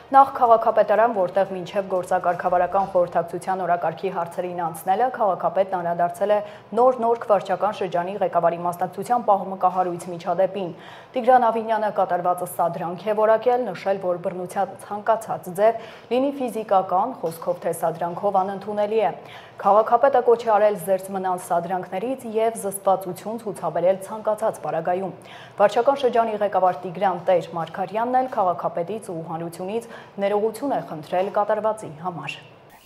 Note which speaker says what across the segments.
Speaker 1: Նախ քաղաքապետարան, որտեղ մինչև գործակարգավարական խորհրդակցության օրակարգի հարցերին անցնելը, քաղաքապետն անդրադարձել է նոր վարչական շրջանի ղեկավարի մասնակցության պահումը կահարույց միջադեպին։ Տիգրան Ավինյանը կատարվածը սադրանք է որակել, նշել, որ բռնության ցանկացած ձև լինի ֆիզիկական, խոսքով թե սադրանքով անընդունելի է։ Քաղաքապետը կոչ է արել զերծ մնալ սադրանքներից և զսպվածություն ցուցաբերել ցանկացած պարագայում։ Վարչական շրջանի ղեկավար Տիգրան Տեր Մարգարյանն էլ քաղաքապետից ու հանրությունից ներողություն է խնդրել կատարվածի համար։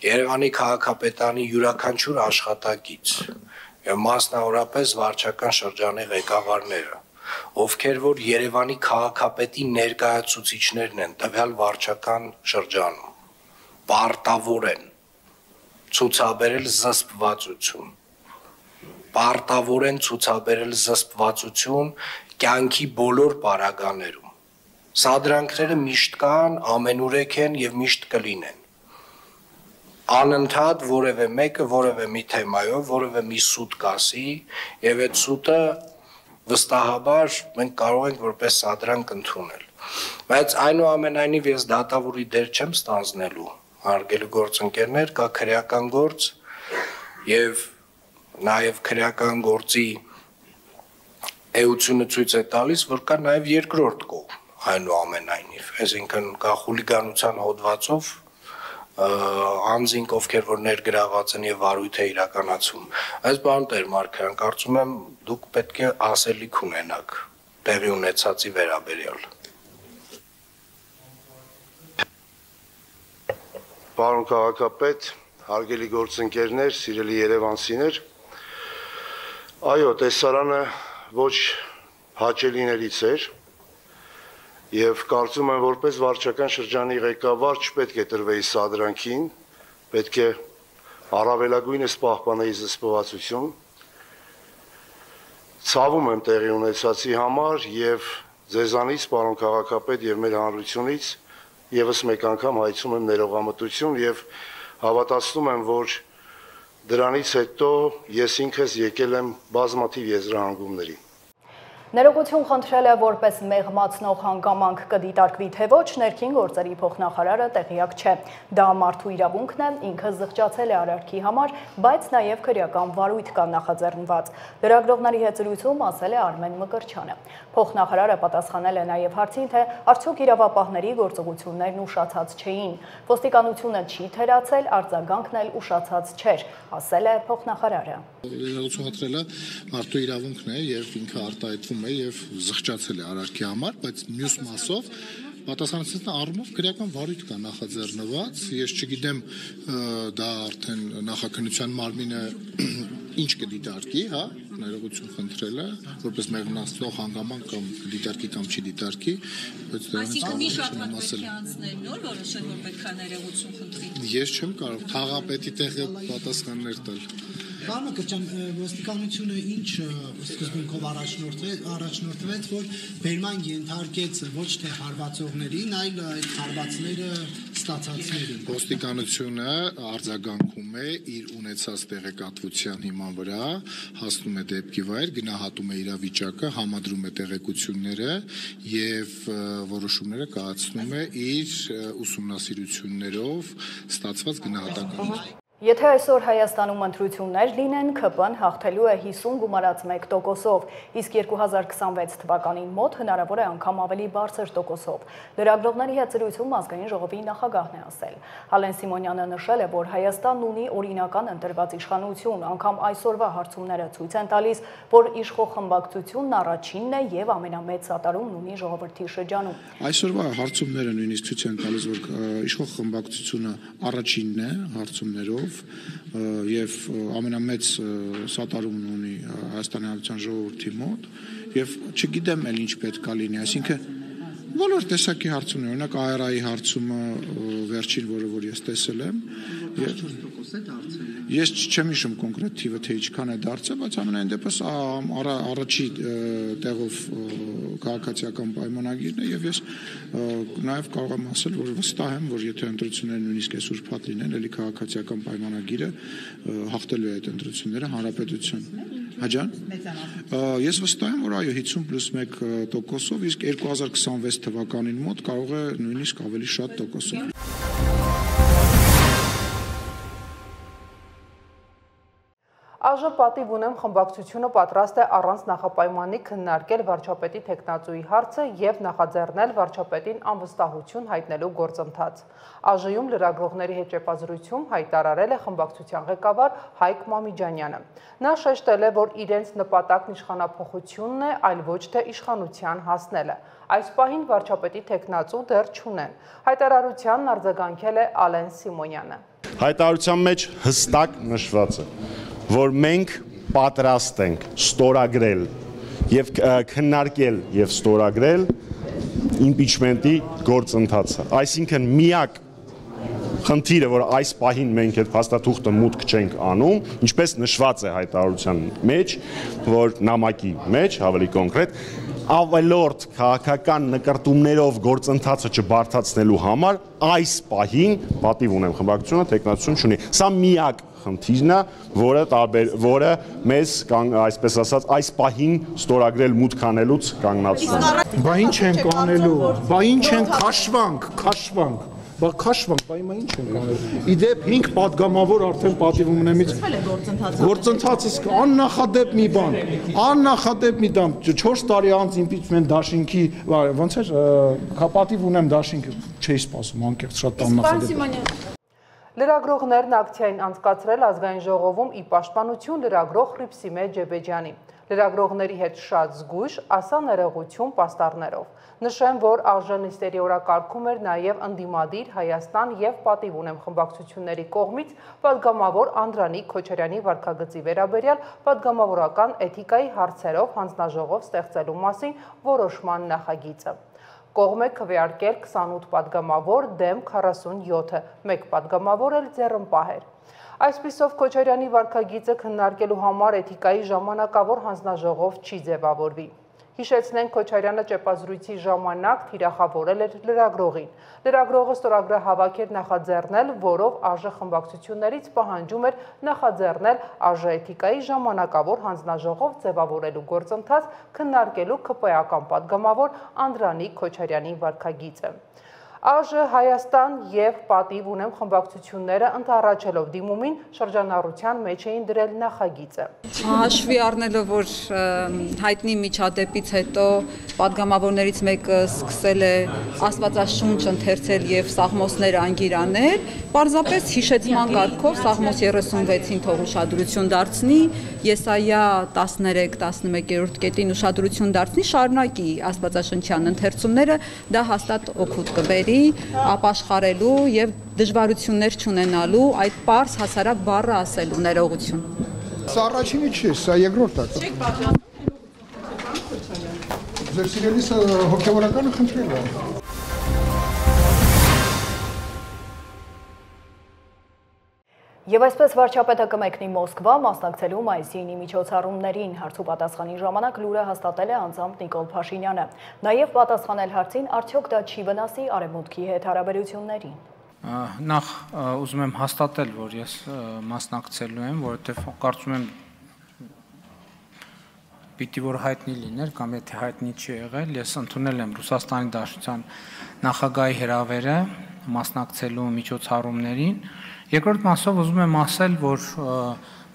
Speaker 2: Երևանի քաղաքապետարանի յուրաքանչյուր աշխատակից եւ մասնավորապես վարչական շրջանի ղեկավարները, ովքեր որ Երևանի քաղաքապետի ներկայացուցիչներն են տվյալ վարչական շրջանում, պարտավոր են ցուցաբերել զսպվածություն, կյանքի բոլոր պարագաներում։ Սադրանքները միշտ կան, ամենուրեք են եւ միշտ կլինեն։ Անընդհատ որևէ մեկը որևէ մի թեմայով, որևէ մի սուտ կասի եւ այդ սուտը վստահաբար մենք կարող ենք որպես սադրանք ընդունել։ Բայց այնուամենայնիվ ես դատավորի դեր չեմ ստանձնելու, հարգելի գործընկերներ, կա քրեական գործ եւ նաեւ քրեական գործի էությունը ցույց է տալիս, որ կա նաեւ երկրորդ կողմ, այնուամենայնիվ, այսինքն կա խուլիգանության հոդվածով անձինք, ովքեր որ ներգրաված են եւ վարույթ է իրականացում։ Այս բան Տեր Մարգարյան, կարծում եմ դուք պետք է ասելիք ունենաք տեղի ունեցածի վերաբերյալ։
Speaker 3: Պարոն քաղաքապետ, հարգելի գործընկերներ, սիրելի երևանցիներ, այո, տեսարանը ոչ հաճելիներից էր եւ կարծում եմ, որպես վարչական շրջանի ղեկավար չպետք է տրվեի սադրանքին, պետք է առավելագույնս պահպանեի զսպվածություն։ Ցավում եմ տեղի ունեցածի համար եւ ձեզանից, պարոն քաղաքապետ, եւ մեր հանրությունից եւս մեկ անգամ հայցում եմ ներողամտություն եւ հավատացնում եմ, որ դրանից հետո ես ինքս եկել եմ բազմաթիվ եզրահանգումների։
Speaker 1: Ներողություն խնդրել է որպես մեղմացնող հանգամանք կդիտարկվի թե ոչ, ներքին գործերի փոխնախարարը տեղյակ չէ։ Դա մարդու իրավունքն է, ինքը զղջացել է արարքի համար, բայց նաև քրեական վարույթ կա նախաձեռնված։ Լրագրողների հետ զրույցում ասել է Արմեն Մկրտչյանը։ Փոխնախարարը պատասխանել է նաև հարցին, թե արդյոք իրավապահների գործողություններն ուշացած չէին։ Ոստիկանությունը չի թերացել, արձագանքն էլ ուշացած չէր, ասել է փոխնախարարը։
Speaker 4: Ներողություն խնդրելը մարդու իրավունքն է եւ ինքը արտահայտվում է եւ զղջացել է արարքի համար, բայց մյուս մասով պատասխանատվության առումով քրեական վարույթ կա նախաձեռնված, ես չգիտեմ դա արդեն նախաքննության մարմինը ինչ կդիտարկի, հա, ներողություն խնդրելը, որպես մեղմացնող հանգամանք կամ դիտարկի կամ չի դիտարկի, բայց
Speaker 5: այսինքն մի շաբաթ պետք է անցնել նոր որոշել, որ պետք է ներողություն խնդրի։
Speaker 4: Ես չեմ կարող քաղաքապետի տեղը պատասխաններ տալ։
Speaker 6: Պարոն Մկրտչյան, ոստիկանությունը ինչ սկզբունքով առաջնորդվեց, որ բերման ենթարկեց ոչ թե հարվածողներին, այլ այդ հարվածները ստացածներին։
Speaker 4: Ոստիկանությունը արձագանքում է իր ունեցած տեղեկատվության հիման վրա, հասնում է դեպքի վայր, գնահատում է իրավիճակը, համադրում է տեղեկությունները եւ որոշումները կայացնում է իր ուսումնասիրություններով ստացված գնահատականով։
Speaker 1: Եթե այսօր Հայաստանում ընտրություններ լինեն, ՔՊ-ն հաղթելու է 50 գումարած 1%-ով, իսկ 2026 թվականին մոտ հնարավոր է անգամ ավելի բարձր տոկոսով։ Լրագրողների հետ զրույցում ազգային ժողովի նախագահն է ասել։ Հալեն Սիմոնյանը նշել է, որ Հայաստանն ունի օրինական ընտրված իշխանություն, անգամ այսօրվա հարցումները ցույց են տալիս, որ իշխող խմբակցությունն առաջինն է եւ ամենամեծ սատարումն ունի ժողովրդի շրջանում։
Speaker 4: Այսօրվա հարցումները նույնիսկ ցույց են տալիս, որ իշխող խմբակցությունը առաջինն է հարցումներով եւ ամենամեծ սատարումն ունի Հայաստանի Հանրության ժողովրդի մոտ եւ չգիտեմ էլ ինչ պետք է լինի, այսինքն բոլոր տեսակի հարցումներ, օրինակ AR-ի հարցումը վերջին, որը ես տեսել եմ, ես չեմ հիշում կոնկրետ թիվը թե ինչքան է դարձել, բայց ամենայն դեպս առաջի տեղով քաղաքացիական պայմանագիրն է եւ ես նաեւ կարող եմ ասել, որ վստահ եմ, որ եթե ընտրությունները նույնիսկ այսօր փաթ լինեն, ելի քաղաքացիական պայմանագիրը հաղթելու է այդ ընտրությունները հանրապետություն։ Հաջան։ Ես վստահ եմ, որ այո 50+1%-ով, իսկ 2026 թվականին մոտ կարող է նույնիսկ ավելի շատ տոկոսով։
Speaker 7: ԱԺ պատիվ ունեմ խմբակցությունը պատրաստ է առանց նախապայմանի քննարկել վարչապետի թեկնածուի հարցը եւ նախաձեռնել վարչապետին անվստահություն հայտնելու գործընթաց։ ԱԺ-ում լրագրողների հետ ճեպազրույցում հայտարարել է խմբակցության ղեկավար Հայկ Մամիջանյանը։ Նա շեշտել է, որ իրենց նպատակն իշխանափոխությունն է, այլ ոչ թե իշխանության հասնելը։ Այս պահին վարչապետի թեկնածու դեռ չունեն։ Հայտարարությանն արձագանքել է Ալեն Սիմոնյանը։
Speaker 8: Հայտարարության մեջ հստակ նշված է, որ մենք պատրաստ ենք ստորագրել եւ քննարկել եւ ստորագրել իմպիչմենտի գործընթացը։ Այսինքն միակ խնդիրը, որ այս պահին մենք այդ փաստաթուղթը մուտք չենք անում, ինչպես նշված է հայտարարության մեջ, որ նամակի մեջ, ավելի կոնկրետ, ավելորդ քաղաքական նկարտումներով գործընթացը չբարթացնելու համար այս պահին պատիվ ունեմ խմբակցությունը տեխնացություն չունի։ Սա միակ խնդիրն է, որը մեզ, այսպես ասած, այս պահին ստորագրել մուտք անելուց կանգնացնում։
Speaker 4: Բա ինչ ենք անելու, բա ինչ ենք քաշվանք, բա քաշվանք, բա հիմա ինչ ենք անելու։ Իդեպ 5 պատգամավոր արդեն պատիվ ունեմից գործընթացը աննախադեպ մի բան, աննախադեպ մի դամ 4 տարի անց իմպիչմենտ դաշինքի, ոնց էր, պատիվ ունեմ դաշինքը չէի սպասում, անկեղծ շատ աննախադեպ։
Speaker 7: Լրագրողներն ակցիային անցկացրել ազգային ժողովում ի պաշտպանություն լրագրող Հռիփսիմե Ջեբեջյանի։ Լրագրողների հետ շատ զգույշ, ասա ներողություն պաստառներով։ Նշեմ, որ ԱԺ-նիստերի օրակարգում էր նաև ընդդիմադիր Հայաստան եւ պատիվ ունեմ խմբակցությունների կողմից պատգամավոր Անդրանիկ Քոչարյանի վարքագծի վերաբերյալ պատգամավորական էթիկայի հարցերով հանձնաժողով ստեղծելու մասին որոշման նախագիծը։ Կողմ է քվեարկել 28 պատգամավոր դեմ 47-ը, մեկ պատգամավոր էլ ձեռնպահ էր։ Այսպիսով Քոչարյանի վարքագիծը քննարկելու համար էթիկայի ժամանակավոր հանձնաժողով չի ձևավորվի։ Հիշեցնենք Քոչարյանը ճեպազրույցի ժամանակ թիրախավորել էր լրագրողին։ Լրագրողը ստորագրահավաք էր նախաձեռնել, որով ԱԺ խմբակցություններից պահանջում էր նախաձեռնել ԱԺ էթիկայի ժամանակավոր հանձնաժողով ձևավորելու գործընթաց քննարկելու ԿՊ-ական պատգամավոր Անդրանիկ Քոչարյանի վարքագիծը։ ԱԺ Հայաստան եւ պատիվ ունեմ խմբակցությունները ընդառաջելով դիմումին շրջանառության մեջ էին դրել նախագիծը։
Speaker 5: Հաշվի առնելով, որ հայտնի միջադեպից հետո պատգամավորներից մեկը սկսել է աստվածաշունչ ընթերցել եւ սաղմոսներ անգիրանել, պարզապես հիշեցման կարգով սաղմոս 36-ին թող ուշադրություն դարձնի, Եսայա 13-11-րդ կետին ուշադրություն դարձնի, շարունակի աստվածաշնչյան ընթերցումները, դա հաստատ օգուտ կբերի ապաշխարելու եւ դժվարություններ չունենալու այդ պարզ հասարակ բառը ասելու ներողություն։
Speaker 4: Սա առաջինը չի, սա երկրորդն է։ Չեք պատասխանում։ Ձեր սիրելիսը հոգեվորականը խնդրել է։
Speaker 1: Եվ այսպես վարչապետը կմեկնի Մոսկվա մասնակցելու մայիսյինի միջոցառումներին հարցու պատասխանի ժամանակ լուրը հաստատել է անձամբ Նիկոլ Փաշինյանը։ Նաև պատասխանել հարցին, արդյոք դա չի վնասի Արևմուտքի հետ հարաբերություններին։
Speaker 9: Նախ ուզում եմ հաստատել, որ ես մասնակցելու եմ, որովհետև կարծում եմ պիտի որ հայտնի լիներ կամ եթե հայտնի չի եղել, ես ընդունել եմ Ռուսաստանի Դաշնության նախագահի հրավերը մասնակցելու միջոցառումներին։ Երկրորդ մասով ուզում եմ ասել, որ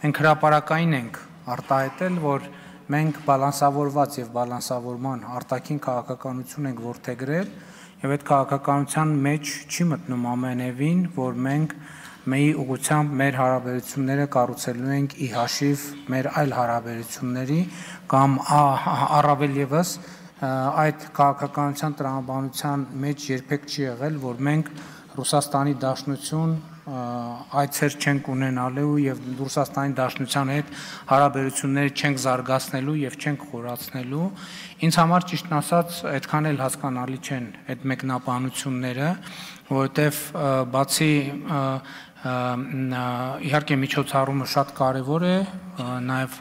Speaker 9: մենք հրապարակային ենք արտահայտել, որ մենք բալանսավորված եւ բալանսավորման արտաքին քաղաքականություն ենք որդեգրել եւ այդ քաղաքականության մեջ չի մտնում ամենևին, որ մենք մեի ուղղությամբ մեր հարաբերությունները կառուցելու ենք ի հաշիվ մեր այլ հարաբերությունների կամ առավել եւս այդ քաղաքականության տրամաբանության մեջ երբեք չի եղել, որ մենք Ռուսաստանի Դաշնություն այցեր չենք ունենալու եւ Ռուսաստանի Դաշնության հետ հարաբերությունները չենք զարգացնելու եւ չենք խորացնելու։ Ինձ համար ճիշտն ասած այդքան էլ հասկանալի չեն այդ մեկնաբանությունները, որովհետեւ բացի իհարկե միջոցառումը շատ կարեւոր է, նաեւ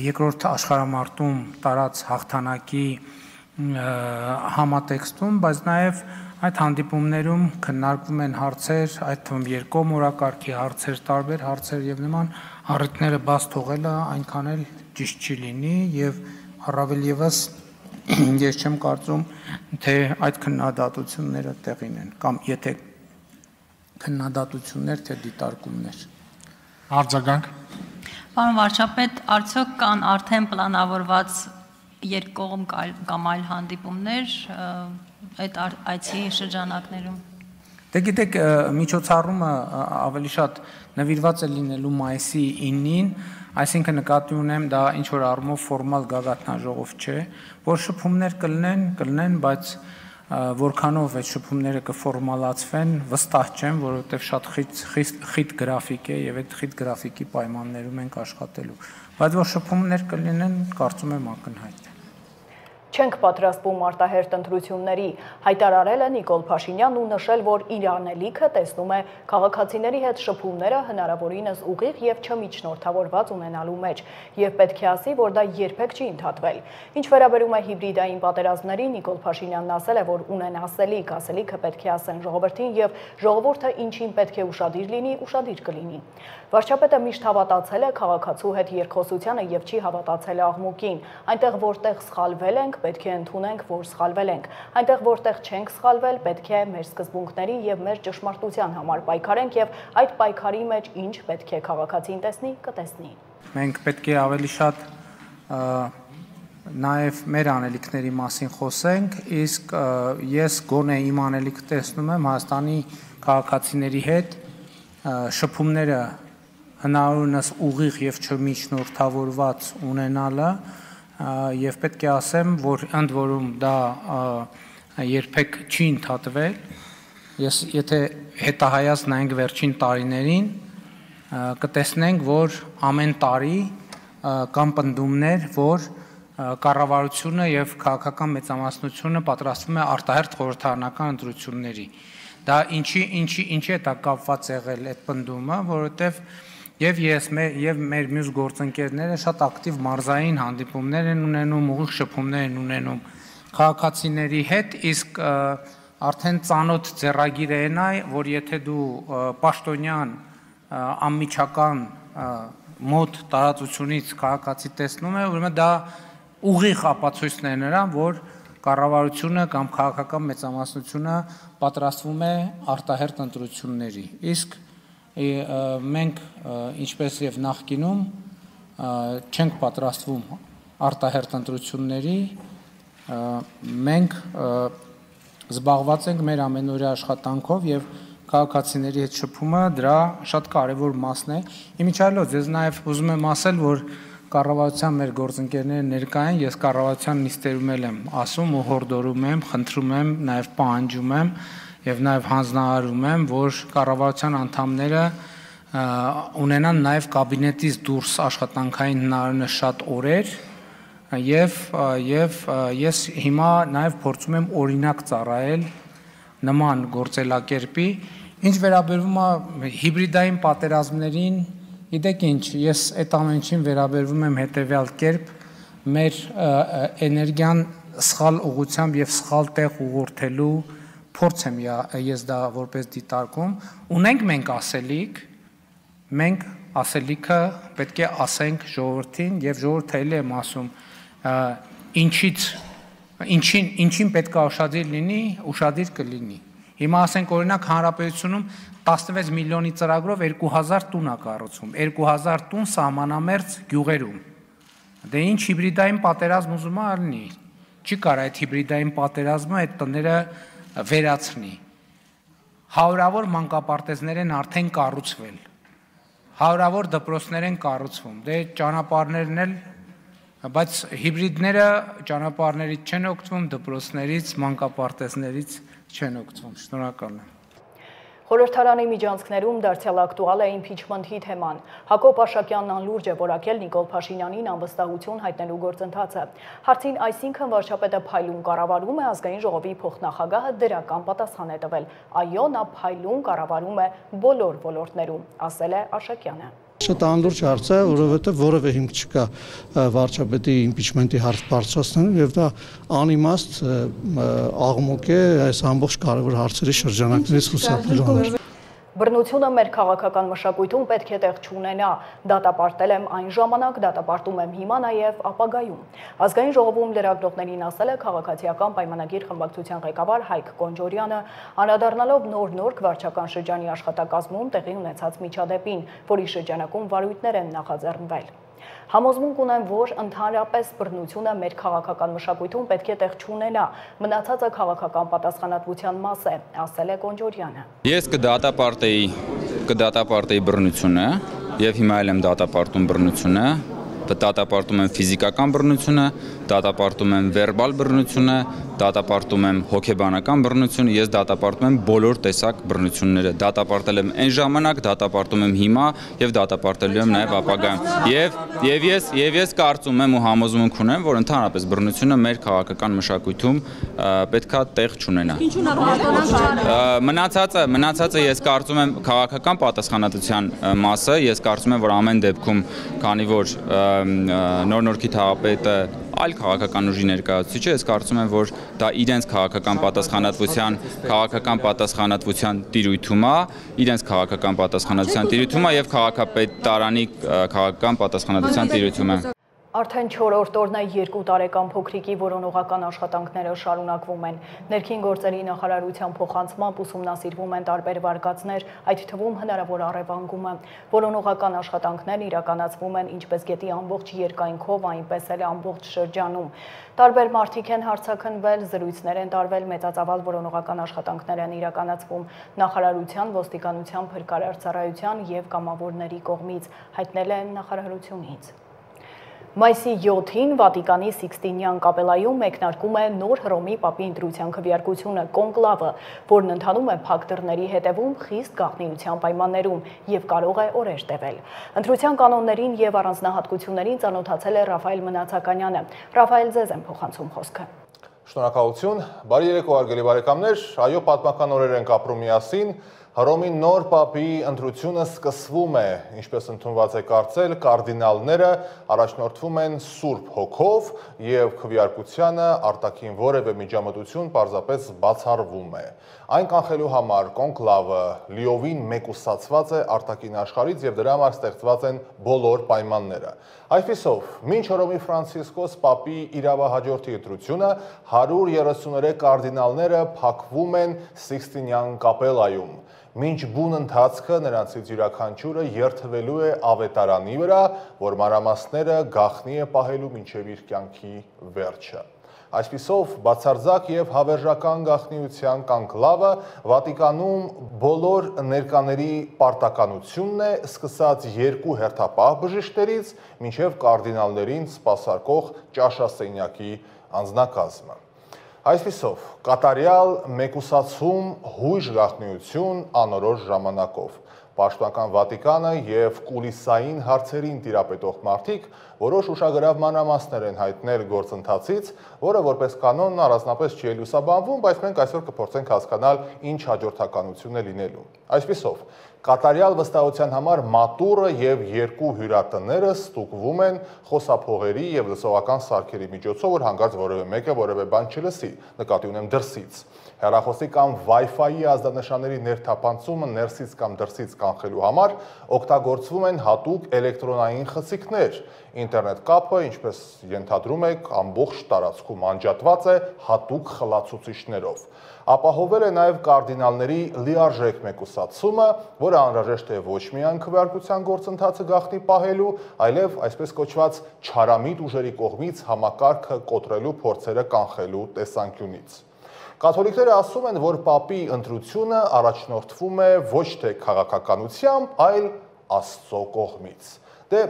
Speaker 9: երկրորդ աշխարհամարտում տարած հաղթանակի համատեքստում, բայց նաև այդ հանդիպումներում քննարկվում են հարցեր, այդ թվում երկկողմ օրակարգի հարցեր, տարբեր հարցեր եւ նման առիթները բաց թողելը այնքան էլ ճիշտ չի լինի եւ առավել եւս ես չեմ կարծում, թե այդ քննադատությունները տեղին են կամ եթե քննադատություններ, թե դիտարկումներ։
Speaker 10: Արձագանք։
Speaker 11: Պարոն վարչապետ, արդյոք կան արդեն պլանավորված երկկողմ կամ այլ հանդիպումներ այդ այցի շրջանակներում։
Speaker 9: Դե գիտեք, միջոցառումը ավելի շատ նվիրված է լինելու մայիսի 9-ին, այսինքն նկատի ունեմ դա ինչ որ առումով ֆորմալ գագաթնաժողով չէ, որ շփումներ կլինեն, բայց որքանով այդ շփումները կֆորմալացվեն, վստահ չեմ, որովհետև շատ խիտ գրաֆիկ է եւ այդ խիտ գրաֆիկի պայմաններում ենք աշխատելու, բայց որ շփումներ կլինեն, կարծում եմ ակնհայտ է։
Speaker 1: Չենք պատրաստվում արտահերտ ընտրությունների, հայտարարել է Նիկոլ Փաշինյանն ու նշել, որ իր անելիքը տեսնում է քաղաքացիների հետ շփումները հնարավորինս ուղիղ եւ չմիջնորդավորված ունենալու մեջ եւ պետք է ասի, որ դա երբեք չի ընդհատվել։ Ինչ վերաբերում է հիբրիդային պատերազմներին, Նիկոլ Փաշինյանն ասել է, որ ունեն ասելիքը պետք է ասեն ժողովրդին եւ ժողովուրդը ինչին պետք է ուշադիր լինի, ուշադիր կլինի։ Վարչապետը միշտ հավատացել է քաղաքացու հետ երկխոսությանը եւ չի հավատացել աղմուկին։ Այնտեղ որտեղ սխալվել ենք, պետք է ընդունենք, որ սխալվել ենք։ Այնտեղ որտեղ չենք սխալվել, պետք է մեր սկզբունքների եւ մեր ճշմարտության համար պայքարենք եւ այդ պայքարի մեջ ինչ պետք է քաղաքացին տեսնի, կտեսնի։
Speaker 9: Մենք պետք է ավելի շատ նաեւ մեր անելիքների մասին խոսենք, իսկ ես գոնե իմ անելիքը տեսնում եմ Հայաստանի քաղաքացիների հետ շփումները հնարավորինս ուղիղ եւ չմիջնորդավորված ունենալը եւ պետք է ասեմ, որ ընդ որում դա երբեք չի ընդհատվել։ Ես եթե հետահայաց նայենք վերջին տարիներին, կտեսնենք, որ ամեն տարի կան պնդումներ, որ կառավարությունը եւ քաղաքական մեծամասնությունը պատրաստվում է արտահերթ խորհրդարանական ընտրությունների։ Դա ինչի է դա կապված եղել այդ պնդումը, որովհետեւ Եվ ես եւ մեր մյուս գործընկերները շատ ակտիվ մարզային հանդիպումներ են ունենում, ուղիղ շփումներ են ունենում քաղաքացիների հետ, իսկ արդեն ծանոթ ձեռագիր է նա, որ եթե դու պաշտոնյան անմիջական մոտ տարածությունից քաղաքացի տեսնում է, ուրեմն դա ուղիղ ապացույցն է նրան, որ կառավարությունը կամ քաղաքական մեծամասնությունը պատրաստվում է արտահերթ ընտրությունների։ Իսկ մենք ինչպես եւ նախկինում չենք պատրաստվում արտահերթ ընտրությունների, մենք զբաղված ենք մեր ամենօրյա աշխատանքով եւ քաղաքացիների հետ շփումը դրա շատ կարեւոր մասն է։ Իմիջիայլոց ես նաեւ ուզում եմ ասել, որ կառավարության մեր գործընկերները ներկա են, ես կառավարության նիստերում եմ ասում ու հորդորում եմ, խնդրում եմ, նաեւ պահանջում եմ եւ նաեւ հանձնարարում եմ, որ կառավարության անդամները ունենան նաեւ կաբինետից դուրս աշխատանքային հնարավորինս շատ օրեր եւ ես հիմա նաեւ փորձում եմ օրինակ ծառայել նման գործելակերպի, ինչ վերաբերվում է հիբրիդային պատերազմներին, գիտեք ինչ, ես այդ ամենին վերաբերվում եմ հետեւյալ կերպ, մեր էներգիան սխալ ուղղությամբ եւ սխալ տեղ ուղղորդելու փորձ եմ ես դա որպես դիտարկում, ունենք մենք ասելիք, մենք ասելիքը պետք է ասենք ժողովրդին եւ ժողովուրդը էլ եմ ասում, ինչին պետք է ուշադիր լինի, ուշադիր կլինի։ Հիմա ասենք օրինակ հանրապետությունում 16 միլիոնի ծրագրով 2000 տուն է կառուցվում, 2000 տուն սահմանամերձ գյուղերում։ Դե ինչ հիբրիդային պատերազմ ուզում է լինի։ Չի կարա այդ հիբրիդային պատերազմը այդ տները վերացնի։ Հարյուրավոր մանկապարտեզներ են արդեն կառուցվել։ Հարյուրավոր դպրոցներ են կառուցվում։ Դե ճանապարհներն էլ, բայց հիբրիդները ճանապարհներից չեն օգտվում, դպրոցներից, մանկապարտեզներից չեն օգտվում։ Շնորհակալ եմ։
Speaker 1: Խորհրդարանի միջանցքներում դարձյալ ակտուալ է իմփիչմենթի թեման։ Հակոբ Աշակյանն անլուրջ է որակել Նիկոլ Փաշինյանին անվստահություն հայտնելու գործընթացը։ Հարցին այսինքն վարչապետը փայլուն կառավարում է, ազգային ժողովի փոխնախագահը դրական պատասխան է տվել։ Այո, նա փայլուն կառավարում է բոլոր ոլորտներում, ասել է Աշակյանը։
Speaker 6: Շատ անլուրջ հարց է, որովհետև որևէ հիմք չկա վարչապետի իմպիչմենտի հարց բարձրացնելու եւ դա անիմաստ աղմուկ է այս ամբողջ կարևոր հարցերի շրջանակներից խուսափելու համար։
Speaker 1: Բռնությունը մեր քաղաքական մշակույթում պետք է տեղ չունենա, դատապարտել եմ այն ժամանակ, դատապարտում եմ հիմա նաև ապագայում։ Ազգային ժողովում լրագրողներին ասել է քաղաքացիական պայմանագիր խմբակցության ղեկավար Հայկ Կոնջորյանը, անդրադառնալով նոր վարչական շրջանի աշխատակազմում տեղի ունեցած միջադեպին, որի շրջանակում վարույթներ են նախաձեռնվել։ Համոզմունք ունեմ, որ ընդհանրապես բռնությունը մեր քաղաքական մշակույթում պետք է տեղ չունենա, մնացածը քաղաքական պատասխանատվության մաս է, ասել է Կոնջորյանը։
Speaker 12: Ես կդատապարտեի բռնությունը եւ հիմա էլ եմ դատապարտում բռնությունը, դատապարտում եմ ֆիզիկական բռնությունը, դատապարտում եմ վերբալ բռնությունը, դատապարտում եմ հոգեբանական բռնությունը, ես դատապարտում եմ բոլոր տեսակ բռնությունները, դատապարտել եմ այն ժամանակ, դատապարտում եմ հիմա եւ դատապարտելու եմ նաեւ ապագայում։ Եվ ես կարծում եմ ու համոզմունք ունեմ, որ ընդհանրապես բռնությունը մեր քաղաքական մշակույթում պետքա տեղ չունենա։ Մնացածը ես կարծում եմ քաղաքական պատասխանատվության մասը, ես կարծում եմ, որ ամեն դեպքում, քանի որ նոր-նորքի թաղապետը այլ քաղաքական ուժի ներկայացուցիչ է, ես կարծում եմ, որ դա իրենց քաղաքական պատասխանատվության տիրույթում է, իրենց քաղաքական պատասխանատվության տիրույթում է եւ քաղաքապետարանի քաղաքական պատասխանատվության տիրույթում է։
Speaker 1: Արդեն 4-րդ օրն է 2 տարեկան փոքրիկի որոնողական աշխատանքները շարունակվում են։ Ներքին գործերի նախարարության փոխանցմամբ ուսումնասիրվում են տարբեր վարկածներ, այդ թվում հնարավոր առևանգումը։ Որոնողական աշխատանքներն իրականացվում են ինչպես գետի ամբողջ երկայնքով, այնպես էլ ամբողջ շրջանում։ Տարբեր մարդիկ են հարցաքննվել, զրույցներ են տարվել, մեծածավալ որոնողական աշխատանքներ են իրականացվում նախարարության, ոստիկանության, փրկարար ծառայության եւ կամավորների կողմից, հայտնել են նախարարությունից։ Մայիսի 7-ին Վատիկանի Սիքստինյան կապելայում մեկնարկում է նոր Հռոմի Պապի ընտրության քվեարկությունը կոնկլավը, որն ընթանում է փակ դռների հետևում խիստ գաղտնիության պայմաններում եւ կարող է օրեր տևել։ Ընտրության կանոններին եւ առանձնահատկություններին ծանոթացել է Ռաֆայել Մնացականյանը։ Ռաֆայել, ձեզ եմ փոխանցում խոսքը։
Speaker 13: Շնորհակալություն, բարի երեկո հարգելի բարեկամներ, այո, պատմական օրեր ենք ապրում միասին։ Հռոմի նոր Պապի ընտրությունը սկսվում է, ինչպես ընդունված է կարծել, կարդինալները առաջնորդվում են Սուրբ Հոգով եւ քվեարկությանը արտաքին որևէ միջամտություն պարզապես բացառվում է։ Այն կանխելու համար կոնկլավը լիովին մեկուսացված է արտաքին աշխարհից եւ դրա համար ստեղծված են բոլոր պայմանները։ Այսպիսով, մինչ Հռոմի Ֆրանցիսկոս Պապի իրավահաջորդի ընտրությունը 133 կարդինալները փակվում են Սիքստինյան կապելայում։ Մինչ բուն ընթացքը նրանցից յուրաքանչյուրը երթվելու է ավետարանի վրա, որ մանրամասները գաղտնի է պահելու մինչև իր կյանքի վերջը։ Այսպիսով, բացարձակ եւ հավերժական գաղտնիության կոնկլավը Վատիկանում բոլոր ներկաների պարտականությունն է, սկսած 2 հերթապահ բժիշկներից մինչև կարդինալներին սպասարկող ճաշասենյակի անձնակազմը։ Այսպիսով, կատարյալ մեկուսացում հույժ գաղտնիություն անորոշ ժամանակով։ Պաշտոնական Վատիկանը եւ կուլիսային հարցերին տիրապետող մարդիկ որոշ ուշագրավ մանրամասներ են հայտնել գործընթացից, որը որպես կանոն առանձնապես չի լուսաբանվում, բայց մենք այսօր կփորձենք հասկանալ ինչ հաջորդականություն է լինելու։ Այսպիսով, կատարյալ վստահության համար մատուրը եւ 2 հյուրատները ստուգվում են խոսափողերի եւ լսողական սարքերի միջոցով, որ հանկարծ որևէ մեկը որևէ բան չլսի, նկատի ունեմ դրսից։ Հեռախոսի կամ Wi-Fi-ի ազդանշանների ներթափանցումը ներսից կամ դրսից կանխելու համար օգտագործվում են հատուկ էլեկտրոնային խցիկներ։ Ինտերնետ կապը, ինչպես ենթադրում եք, ամբողջ տարածքում անջատված է հատուկ խլացուցիչներով։ Ապահովել է նաև կարդինալների լիարժեք մեկուսացումը, որը անհրաժեշտ է ոչ միայն քվեարկության գործընթացը գաղտնի պահելու, այլև այսպես կոչված չարամիտ ուժերի կողմից համակարգը կոտրելու փորձերը կանխելու տեսանկյունից։ Կաթոլիկները ասում են, որ Պապի ընտրությունը առաջնորդվում է ոչ թե քաղաքականությամբ, այլ Աստծո կողմից։ Դե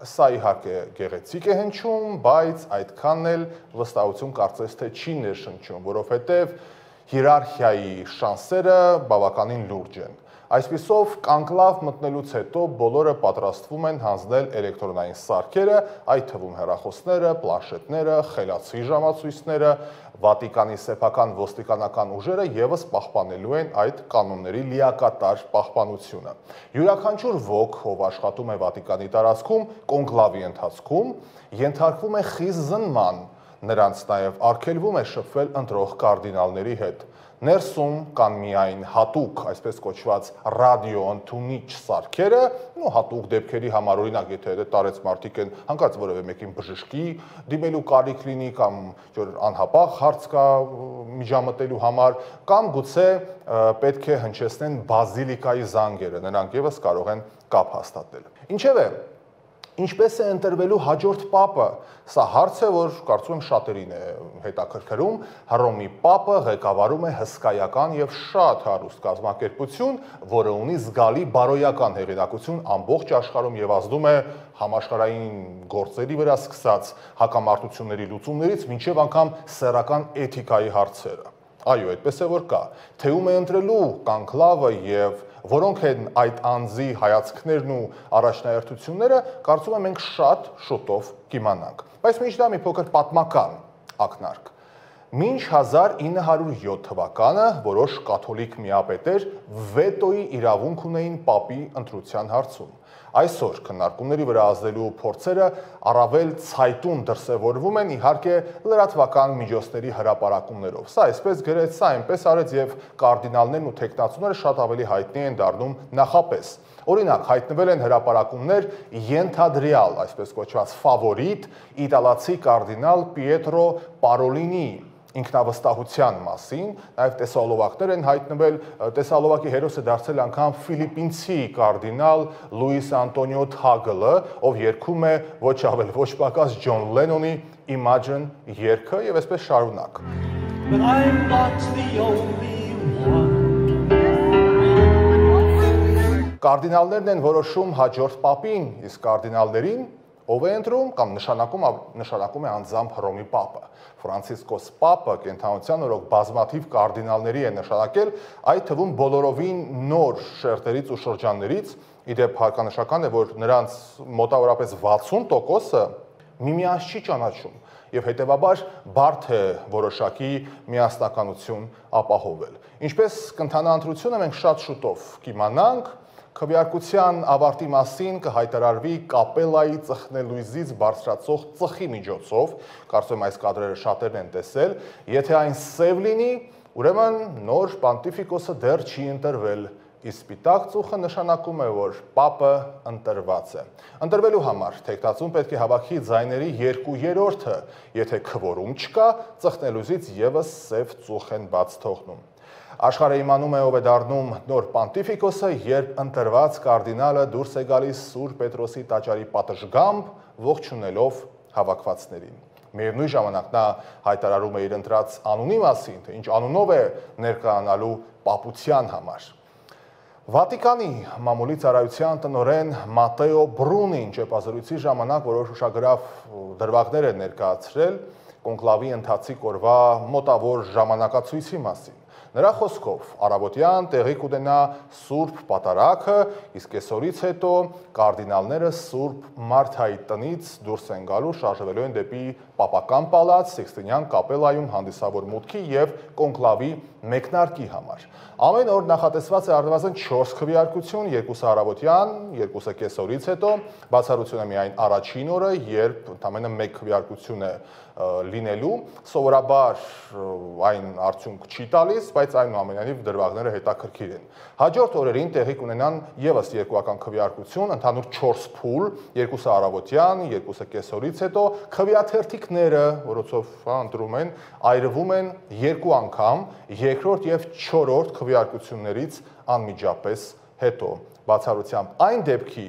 Speaker 13: սա իհարկե գեղեցիկ է հնչում, բայց այդքանն էլ վստահություն կարծես թե չի ներշնչում, որովհետև հիերարխիայի շանսերը բավականին լուրջ են։ Այսպիսով, կոնկլավ մտնելուց հետո բոլորը պատրաստվում են հանձնել էլեկտրոնային սարքերը, այդ թվում հեռախոսները, պլանշետները, խելացի ժամացույցները, Վատիկանի սեփական ոստիկանական ուժերը ևս պահպանելու են այդ կանոնների լիակատար պահպանությունը։ Յուրաքանչյուր ոք, ով աշխատում է Վատիկանի տարածքում, կոնկլավի ընթացքում, ենթարկվում է խիստ զննման, նրանց նաև արգելվում է շփվել ընտրող կարդինալների հետ։ Ներսում կան միայն հատուկ, այսպես կոչված ռադիոընդունիչ սարքերը, հատուկ դեպքերի համար, օրինակ, եթե տարեց մարդիկ են հանկարծ որևէ մեկին բժշկի դիմելու կարիք լինի կամ անհապաղ հարց կա միջամտելու համար, կամ գուցե պետք է հնչեցնեն բազիլիկայի զանգերը, նրանք ևս կարող են կապ հաստատել։ Ինչևէ, ինչպես է ընտրվելու հաջորդ պապը, սա հարց է, որ կարծում եմ շատերին է հետաքրքրում, Հռոմի պապը ղեկավարում է հսկայական եւ շատ հարուստ կազմակերպություն, որը ունի զգալի բարոյական հեղինակություն ամբողջ աշխարհում եւ ազդում է համաշխարհային գործերի վրա սկսած հակամարտությունների լուծումներից մինչեւ անգամ սեռական էթիկայի հարցերը։ Այո, այդպես է որ կա, թե ում է ընտրելու կոնկլավը եւ որոնք են այդ անձի հայացքներն ու առաջնահերթությունները, կարծում եմ մենք շատ շուտով կիմանանք։ Բայց մինչ դա մի փոքր պատմական ակնարկ։ Մինչ 1907 թվականը որոշ կաթոլիկ միապետեր վետոյի իրավունք ունեին պապի ընտրության հարցում։ Այսօր քննարկումների վրա ազդելու փորձերը առավել ցայտուն դրսևորվում են իհարկե լրատվական միջոցների հրապարակումներով։ Սա այսպես գրեց, սա այնպես արեց եւ կարդինալներն ու թեկնածուները շատ ավելի հայտնի են դառնում նախապես։ Օրինակ, հայտնվել են հրապարակումներ ենթադրյալ, այսպես կոչված ֆավորիտ իտալացի կարդինալ Պիետրո Պարոլինի ինքնավստահության մասին, նաև տեսահոլովակներ են հայտնվել, տեսահոլովակի հերոսը դարձել անգամ ֆիլիպինցի կարդինալ Լուիս Անտոնիո Թագլը, ով երգում է ոչ ավել ոչ պակաս Ջոն Լենոնի Imagine երգը եւ այսպես շարունակ։ Կարդինալներն են որոշում հաջորդ պապին, իսկ կարդինալներին ով է ընտրում կամ նշանակում է անձամբ Հռոմի պապը։ Ֆրանցիսկոս պապը կենթանության օրոք բազմաթիվ կարդինալների է նշանակել, այդ թվում բոլորովին նոր շերտերից ու շրջաններից, իդեպ հարկանշական է, որ նրանց մոտավորապես 60%-ը միմյանց չի ճանաչում եւ հետեւաբար բարդ է որոշակի միասնականություն ապահովել։ Ինչպես կընթանա ընտրությունը, մենք շատ շուտով կիմանանք, քվեարկության ավարտի մասին կհայտարարվի կապելայի ծխնելույզից բարձրացող ծխի միջոցով, կարծում եմ այս կադրերը շատերն են տեսել, եթե այն սև լինի, ուրեմն նոր պանտիֆիկոսը դեռ չի ընտրվել, իսկ սպիտակ ծուխը նշանակում է, որ պապը ընտրված է։ Ընտրվելու համար թեկնածուն պետք է հավաքի ձայների 2/3-ը, եթե քվորում չկա, ծխնելույզից եւս սև ծուխ են բաց թողնում։ Աշխարհը իմանում է ով է դառնում նոր պանտիֆիկոսը, երբ ընտրված կարդինալը դուրս է գալիս Սուրբ Պետրոսի տաճարի պատշգամբ, ողջունելով հավաքվածներին։ Միևնույն ժամանակ նա հայտարարում է իր ընտրած անունի մասին, թե ինչ անունով է ներկայանալու պապության համար։ Վատիկանի մամուլի ծառայության տնօրեն Մատեո Բրունին ճեպազրույցի ժամանակ որոշ ուշագրավ դրվագներ է ներկայացրել կոնկլավի ընթացիկ օրվա մոտավոր ժամանակացույցի մասին։ Նրա խոսքով առավոտյան տեղի կունենա Սուրբ Պատարագը, իսկ կեսօրից հետո կարդինալները Սուրբ Մարթայի տնից դուրս են գալու, շարժվելու են դեպի Պապական պալաց, Սիքստինյան կապելայում հանդիսավոր մուտքի եւ կոնկլավի մեկնարկի համար։ Ամեն օր նախատեսված է առնվազն 4 քվեարկություն, 2-ը առավոտյան, 2-ը կեսօրից հետո, բացառությունը միայն առաջին օրը, երբ ընդամենը 1 քվեարկություն է լինելու, սովորաբար այն արդյունք չի տալիս, բայց այնուամենայնիվ դրվագները հետաքրքիր են։ Հաջորդ օրերին տեղի կունենան եւս 2-ական քվեարկություն, ընդհանուր 4 փուլ, 2-ը առավոտյան, 2-ը կեսօրից հետո, քվեաթերթիկները, որոնցով ընտրում են, այրվում են 2 անգամ, երկրորդ եւ 4-րդ քվեարկություններից անմիջապես հետո, բացառությամբ այն դեպքի,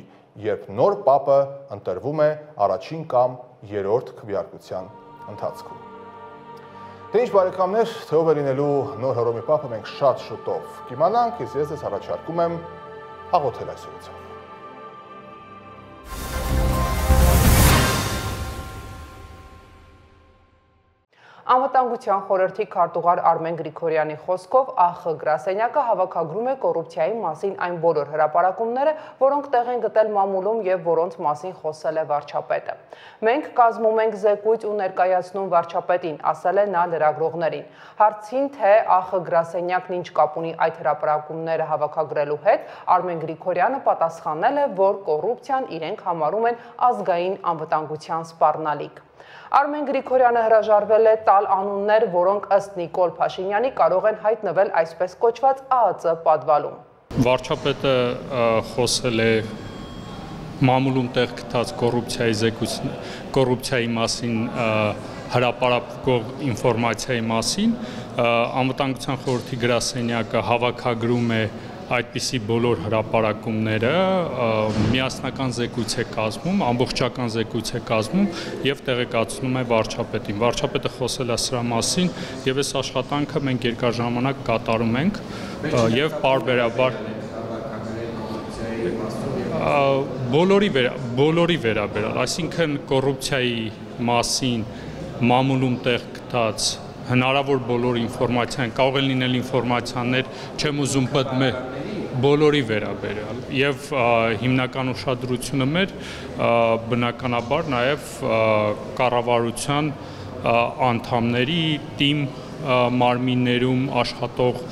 Speaker 13: երբ նոր պապը ընտրվում է առաջին կամ երրորդ քվեարկության ընթացքում։ Թե ինչ բարեկամներ, թե ով է լինելու նոր Հռոմի պապը մենք շատ շուտով կիմանանք, իսկ ես ձեզ առաջարկում եմ աղոթել այսօրությամբ։
Speaker 7: Անվտանգության խորհրդի քարտուղար Արմեն Գրիգորյանի խոսքով ԱԽ գրասենյակը հավաքագրում է կոռուպցիայի մասին այն բոլոր հրապարակումները, որոնք տեղ են գտել մամուլում եւ որոնց մասին խոսել է վարչապետը։ Մենք կազմում ենք զեկույց ու ներկայացնում վարչապետին, ասել է նա լրագրողներին։ Հարցին, թե ԱԽ գրասենյակն ինչ կապ ունի այդ հրապարակումները հավաքագրելու հետ, Արմեն Գրիգորյանը պատասխանել է, որ կոռուպցիան իրենք համարում են ազգային անվտանգության սպառնալիք։ Արմեն Գրիգորյանը հրաժարվել է տալ անուններ, որոնք ըստ Նիկոլ Փաշինյանի կարող են հայտնվել այսպես կոչված ԱԱԾ պատվալում։
Speaker 10: Վարչապետը խոսել է մամուլում տեղ գտած կոռուպցիայի մասին հրապարակող ինֆորմացիայի մասին, Անվտանգության խորհրդի գրասենյակը հավաքագրում է այդպիսի բոլոր հրապարակումները, միասնական զեկույց է կազմում, ամբողջական զեկույց է կազմում եւ տեղեկացնում է վարչապետին։ Վարչապետը խոսել է սրա մասին եւ այս աշխատանքը մենք երկար ժամանակ կատարում ենք եւ պարբերաբար բոլորի վերաբերյալ, այսինքն կոռուպցիայի մասին մամուլում տեղ գտած հնարավոր բոլոր ինֆորմացիան, կարող են լինել ինֆորմացիաներ, չեմ ուզում պատմել բոլորի վերաբերյալ եւ հիմնական ուշադրությունը մեր բնականաբար նաեւ կառավարության անդամների թիմ մարմիններում աշխատող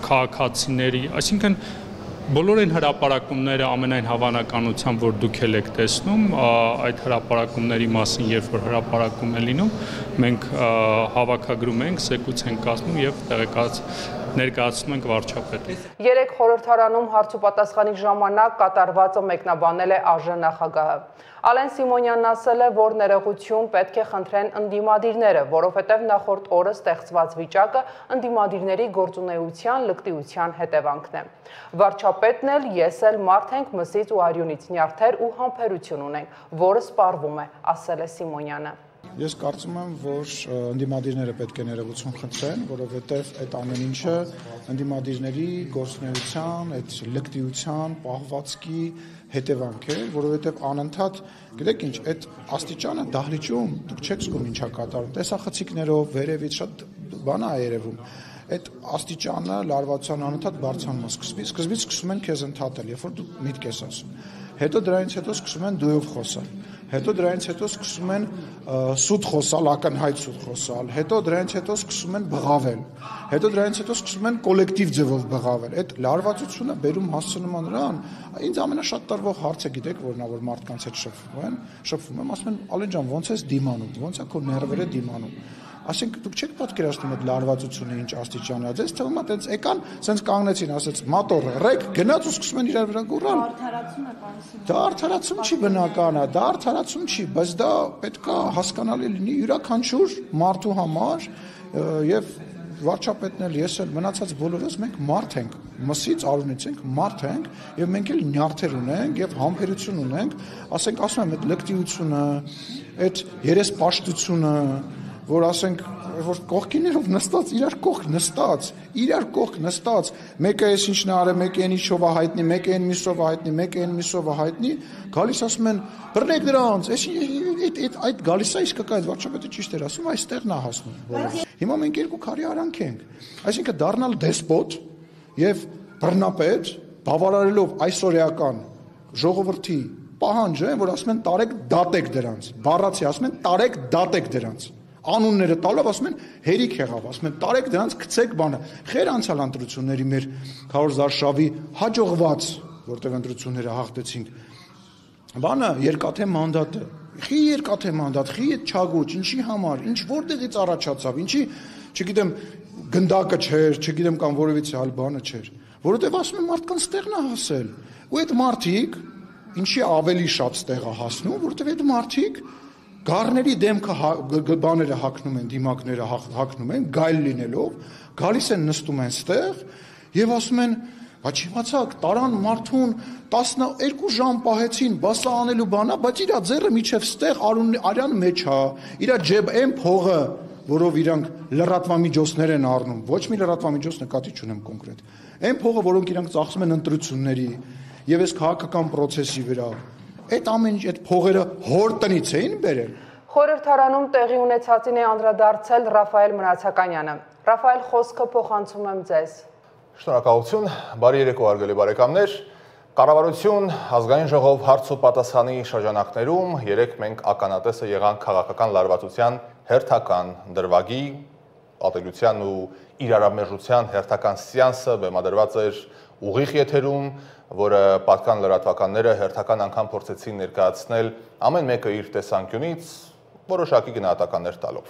Speaker 10: քաղաքացիների, այսինքն բոլոր այն հրապարակումները ամենայն հավանականությամբ, որ դուք եք տեսնում, այդ հրապարակումների մասին, երբ որ հրապարակում է լինում, մենք հավաքագրում ենք, զեկույց ենք կազմում եւ ներկայացնում ենք վարչապետին։
Speaker 7: Երեք խորհրդարանում հարց ու պատասխանի ժամանակ կատարվածը մեկնաբանել է ԱԺ նախագահը։ Ալեն Սիմոնյանն ասել է, որ ներողություն պետք է խնդրեն ընդդիմադիրները, որովհետև նախորդ օրը ստեղծված վիճակը ընդդիմադիրների գործունեության լկտիության հետևանքն է։ Վարչապետն էլ, ես էլ մարդ ենք մսից ու արյունից նյարդեր ու համբերություն ունենք, որը սպառվում է, ասել է Սիմոնյանը։
Speaker 4: Ես կարծում եմ, որ ընդդիմադիրները պետք է ներողություն խնդրեն, որովհետև այդ ամեն ինչը ընդդիմադիրների գործունեության, այդ լկտիության, պահվածքի հետևանք է, որովհետև անընդհատ, գիտեք ինչ, այդ աստիճանը դահլիճում դուք չեք զգում ինչա կատարում, տեսախցիկներով, վերևից շատ բան է երևում։ Այդ աստիճանը լարվածության անընդհատ բարձրանում է, սկզբից սկսում են քեզ ընդհատել, երբ որ դու միտք ես ասում։ Հետո դրանից հետո սկսում են դույով խոսալ, հետո դրանից հետո սկսում են սուտ խոսալ, ակնհայտ սուտ խոսալ, հետո դրանից հետո սկսում են բղավել, հետո դրանից հետո սկսում են կոլեկտիվ ձևով բղավել։ Այդ լարվածությունը բերում հասցնում է նրան, ինձ ամենաշատ տարվող հարցը գիտեք որն է, որ մարդկանց հետ շփվում եմ, ասում են Ալեն ջան, ո՞նց ես դիմանում, ո՞նց է քո ներվերը դիմանում։ Այսինքն դուք չեք պատկերացնում այդ լարվածությունը ինչ աստիճան է, ձեզ թվում է տենց եկան, սենց կանգնեցին, ասեց մատորը ռեկ, գնաց ու սկսում են իրար վրա գոռալ։ Դա արդարացում չի բնական է, դա արդարացում չի, բայց դա պետք է հասկանալի լինի յուրաքանչյուր մարդու համար եւ վարչապետն էլ ես էլ մնացած բոլորս մենք մարդ ենք, մսից արունից ենք, մարդ ենք եւ մենք էլ նյարդեր ունենք եւ համբերություն ունենք, ասենք ասում եմ այդ լկտիությունը, այդ երեսպաշտությունը, որ ասենք, որ կողքիներով նստած, իրար կողք նստած, մեկը էս ինչն է արել, մեկը են ինչով է հայտնի, մեկը են միսով է հայտնի, մեկը են միսով է հայտնի, գալիս ասում են, բռնեք դրանց, այդ գալիս է իսկական այդ վարչապետը ճիշտ էր ասում, այստեղն է հասնում։ Հիմա մենք երկու քարի արանք ենք, այսինքն դառնալ դեսպոտ եւ բռնապետ, բավարարելով այսօրեական ժողովրդի պահանջը, որ ասում են տարեք դատեք դրանց, բառացի ասում են տարեք դատեք դրանց։ Անունները տալով ասում են հերիք եղավ, ասում են տարեք դրանց գցեք բանը։ Խեր անցյալ ընտրությունների մեր Քարոզարշավի հաջողված, որտեղ ընտրությունները հաղթեցինք։ Բանը երկաթե մանդատը։ Խի երկաթե մանդատ, խի այդ չագուճ, ինչի համար, ինչ որտեղից առաջացավ, ինչի, չգիտեմ, գնդակը չէր, չգիտեմ կամ որևիցե այլ բանը չէր։ Որովհետև ասում են մարդկանց տեղն է հասել։ Ու այդ մարդիկ ինչի ավելի շատ տեղ է հասնում, որովհետև այդ մարդիկ գառների դեմքը բաները հակնում են, դիմակները հակնում են, գայլ լինելով, գալիս են նստում են ստեղ եւ ասում են, բայց իմացաք, տարան մարդուն 12 ժամ պահեցին, բա սա անելու բանա, բայց իրա ձեռը միջև ստեղ արյան մեջ է, իրա ջեբ այն փողը, որով իրանք լրատվամիջոցներ են առնում, ոչ մի լրատվամիջոց նկատի չունեմ կոնկրետ, այն փողը, որոնք իրանք ծախսում են ընտրությունների եւ այս քաղաքական process-ի վրա, այդ ամեն ինչ այդ փողերը հոր տնից էին բերել։
Speaker 7: Խորհրդարանում տեղի ունեցածին է անդրադարձել Ռաֆայել Մնացականյանը։ Ռաֆայել, խոսքը փոխանցում եմ ձեզ։
Speaker 13: Շնորհակալություն, բարի երեկո հարգելի բարեկամներ։ Կառավարություն, ազգային ժողով հարց ու պատասխանի շրջանակներում երեք մենք ականատեսը եղանք քաղաքական լարվածության հերթական դրվագի, ատելության ու իրարամերժության հերթական սեանսը բեմադրված էր ուղիղ եթերում, որը պատկան լրատվականները հերթական անգամ փորձեցին ներկայացնել ամեն մեկը իր տեսանկյունից որոշակի գնահատականներ տալով։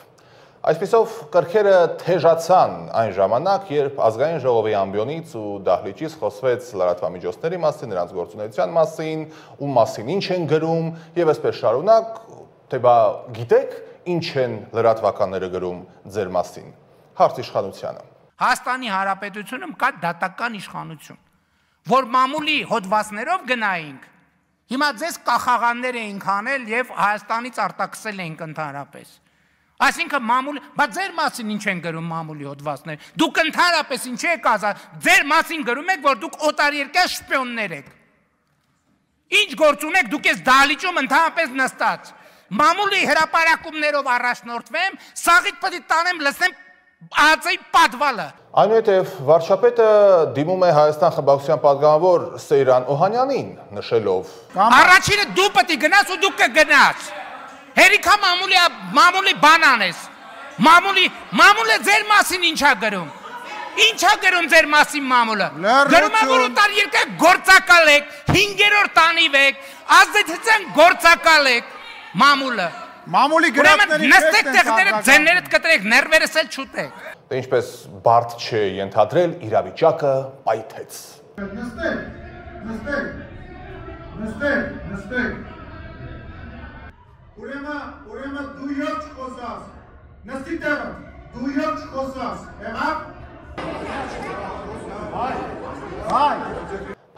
Speaker 13: Այսպիսով կրքերը թեժացան այն ժամանակ, երբ ազգային ժողովի ամբիոնից ու դահլիճից խոսվեց լրատվամիջոցների մասին, նրանց գործունեության մասին, ում մասին ինչ են գրում եւ այսպես շարունակ, թե բա գիտեք ինչ են լրատվականները գրում ձեր մասին։ Հարց իշխանությանը։
Speaker 14: Հայաստանի Հանրապետությունում կա դատական իշխանություն, որ մամուլի հոդվածներով գնայինք, հիմա ձեզ կախաղաններ էինք անել եւ Հայաստանից արտաքսել էինք ընդհանրապես։ Այսինքն մամուլի, բայց ձեր մասին ինչ են գրում մամուլի հոդվածներ։ Դուք ընդհանրապես ինչ եք ասած, ձեր մասին գրում եք, որ դուք օտարերկրյա շպիոններ եք։ Ինչ գործ ունեք, դուք ես դահլիճում ընդհանրապես նստած։ Մամուլի հրապարակումներով առաջնորդվեմ, սաղից պետք է տանեմ լսեմ ԱԱԾ-ի պատվալը։
Speaker 13: Այնուհետև վարչապետը դիմում է Հայաստան խմբակցության պատգամավոր Սեյրան Օհանյանին, նշելով.
Speaker 14: Առաջինը դու պետք է գնաս ու դու կգնաս։ Հերիքա մամուլի բան անես։ Մամուլը ձեր մասին ինչա գրում։ Ինչա գրում ձեր մասին մամուլը։ Գրում է, որ օտարերկրյա գործակալ եք, 5-րդ տանիվ եք, ազդեցության գործակալ եք մամուլը։
Speaker 15: Մամուլի գրածների
Speaker 14: նստեք տեղները ձեններդ կտրեք, ներվերս էլ չուտեք։
Speaker 13: Դե ինչպես բարդ չէ ենթադրել, իրավիճակը պայթեց։
Speaker 15: Նստեք։ Ուրեմն դու յոթ չխոսաս, նստի տեղը, դու յոթ չխոսաս, եղավ։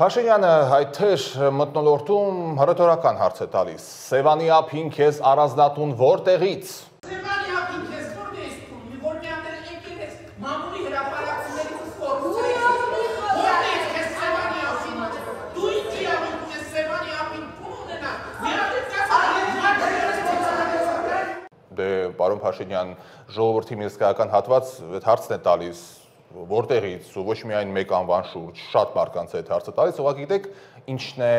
Speaker 13: Փաշինյանը հայթեր մթնոլորտում հռետորական հարց է տալիս. Սևանի ափին քեզ առանձնատուն որտեղից։
Speaker 14: Սևանի ափին քեզ որտեղից տուն, որ միաներ եկել ես մամուլի հրապարակումներից խորհուրդ։ Որտեղից քեզ Սևանի ափին։ Դու ինչ իրավունք ես Սևանի ափին տուն ունենա։
Speaker 13: Դե պարոն Փաշինյան, ժողովրդի մի հսկայական հատված այդ հարցն է տալիս որտեղից ու ոչ միայն մեկ անվան շուրջ, շատ մարդկանց այդ հարցը տալիս, ուղղակի գիտեք ինչն է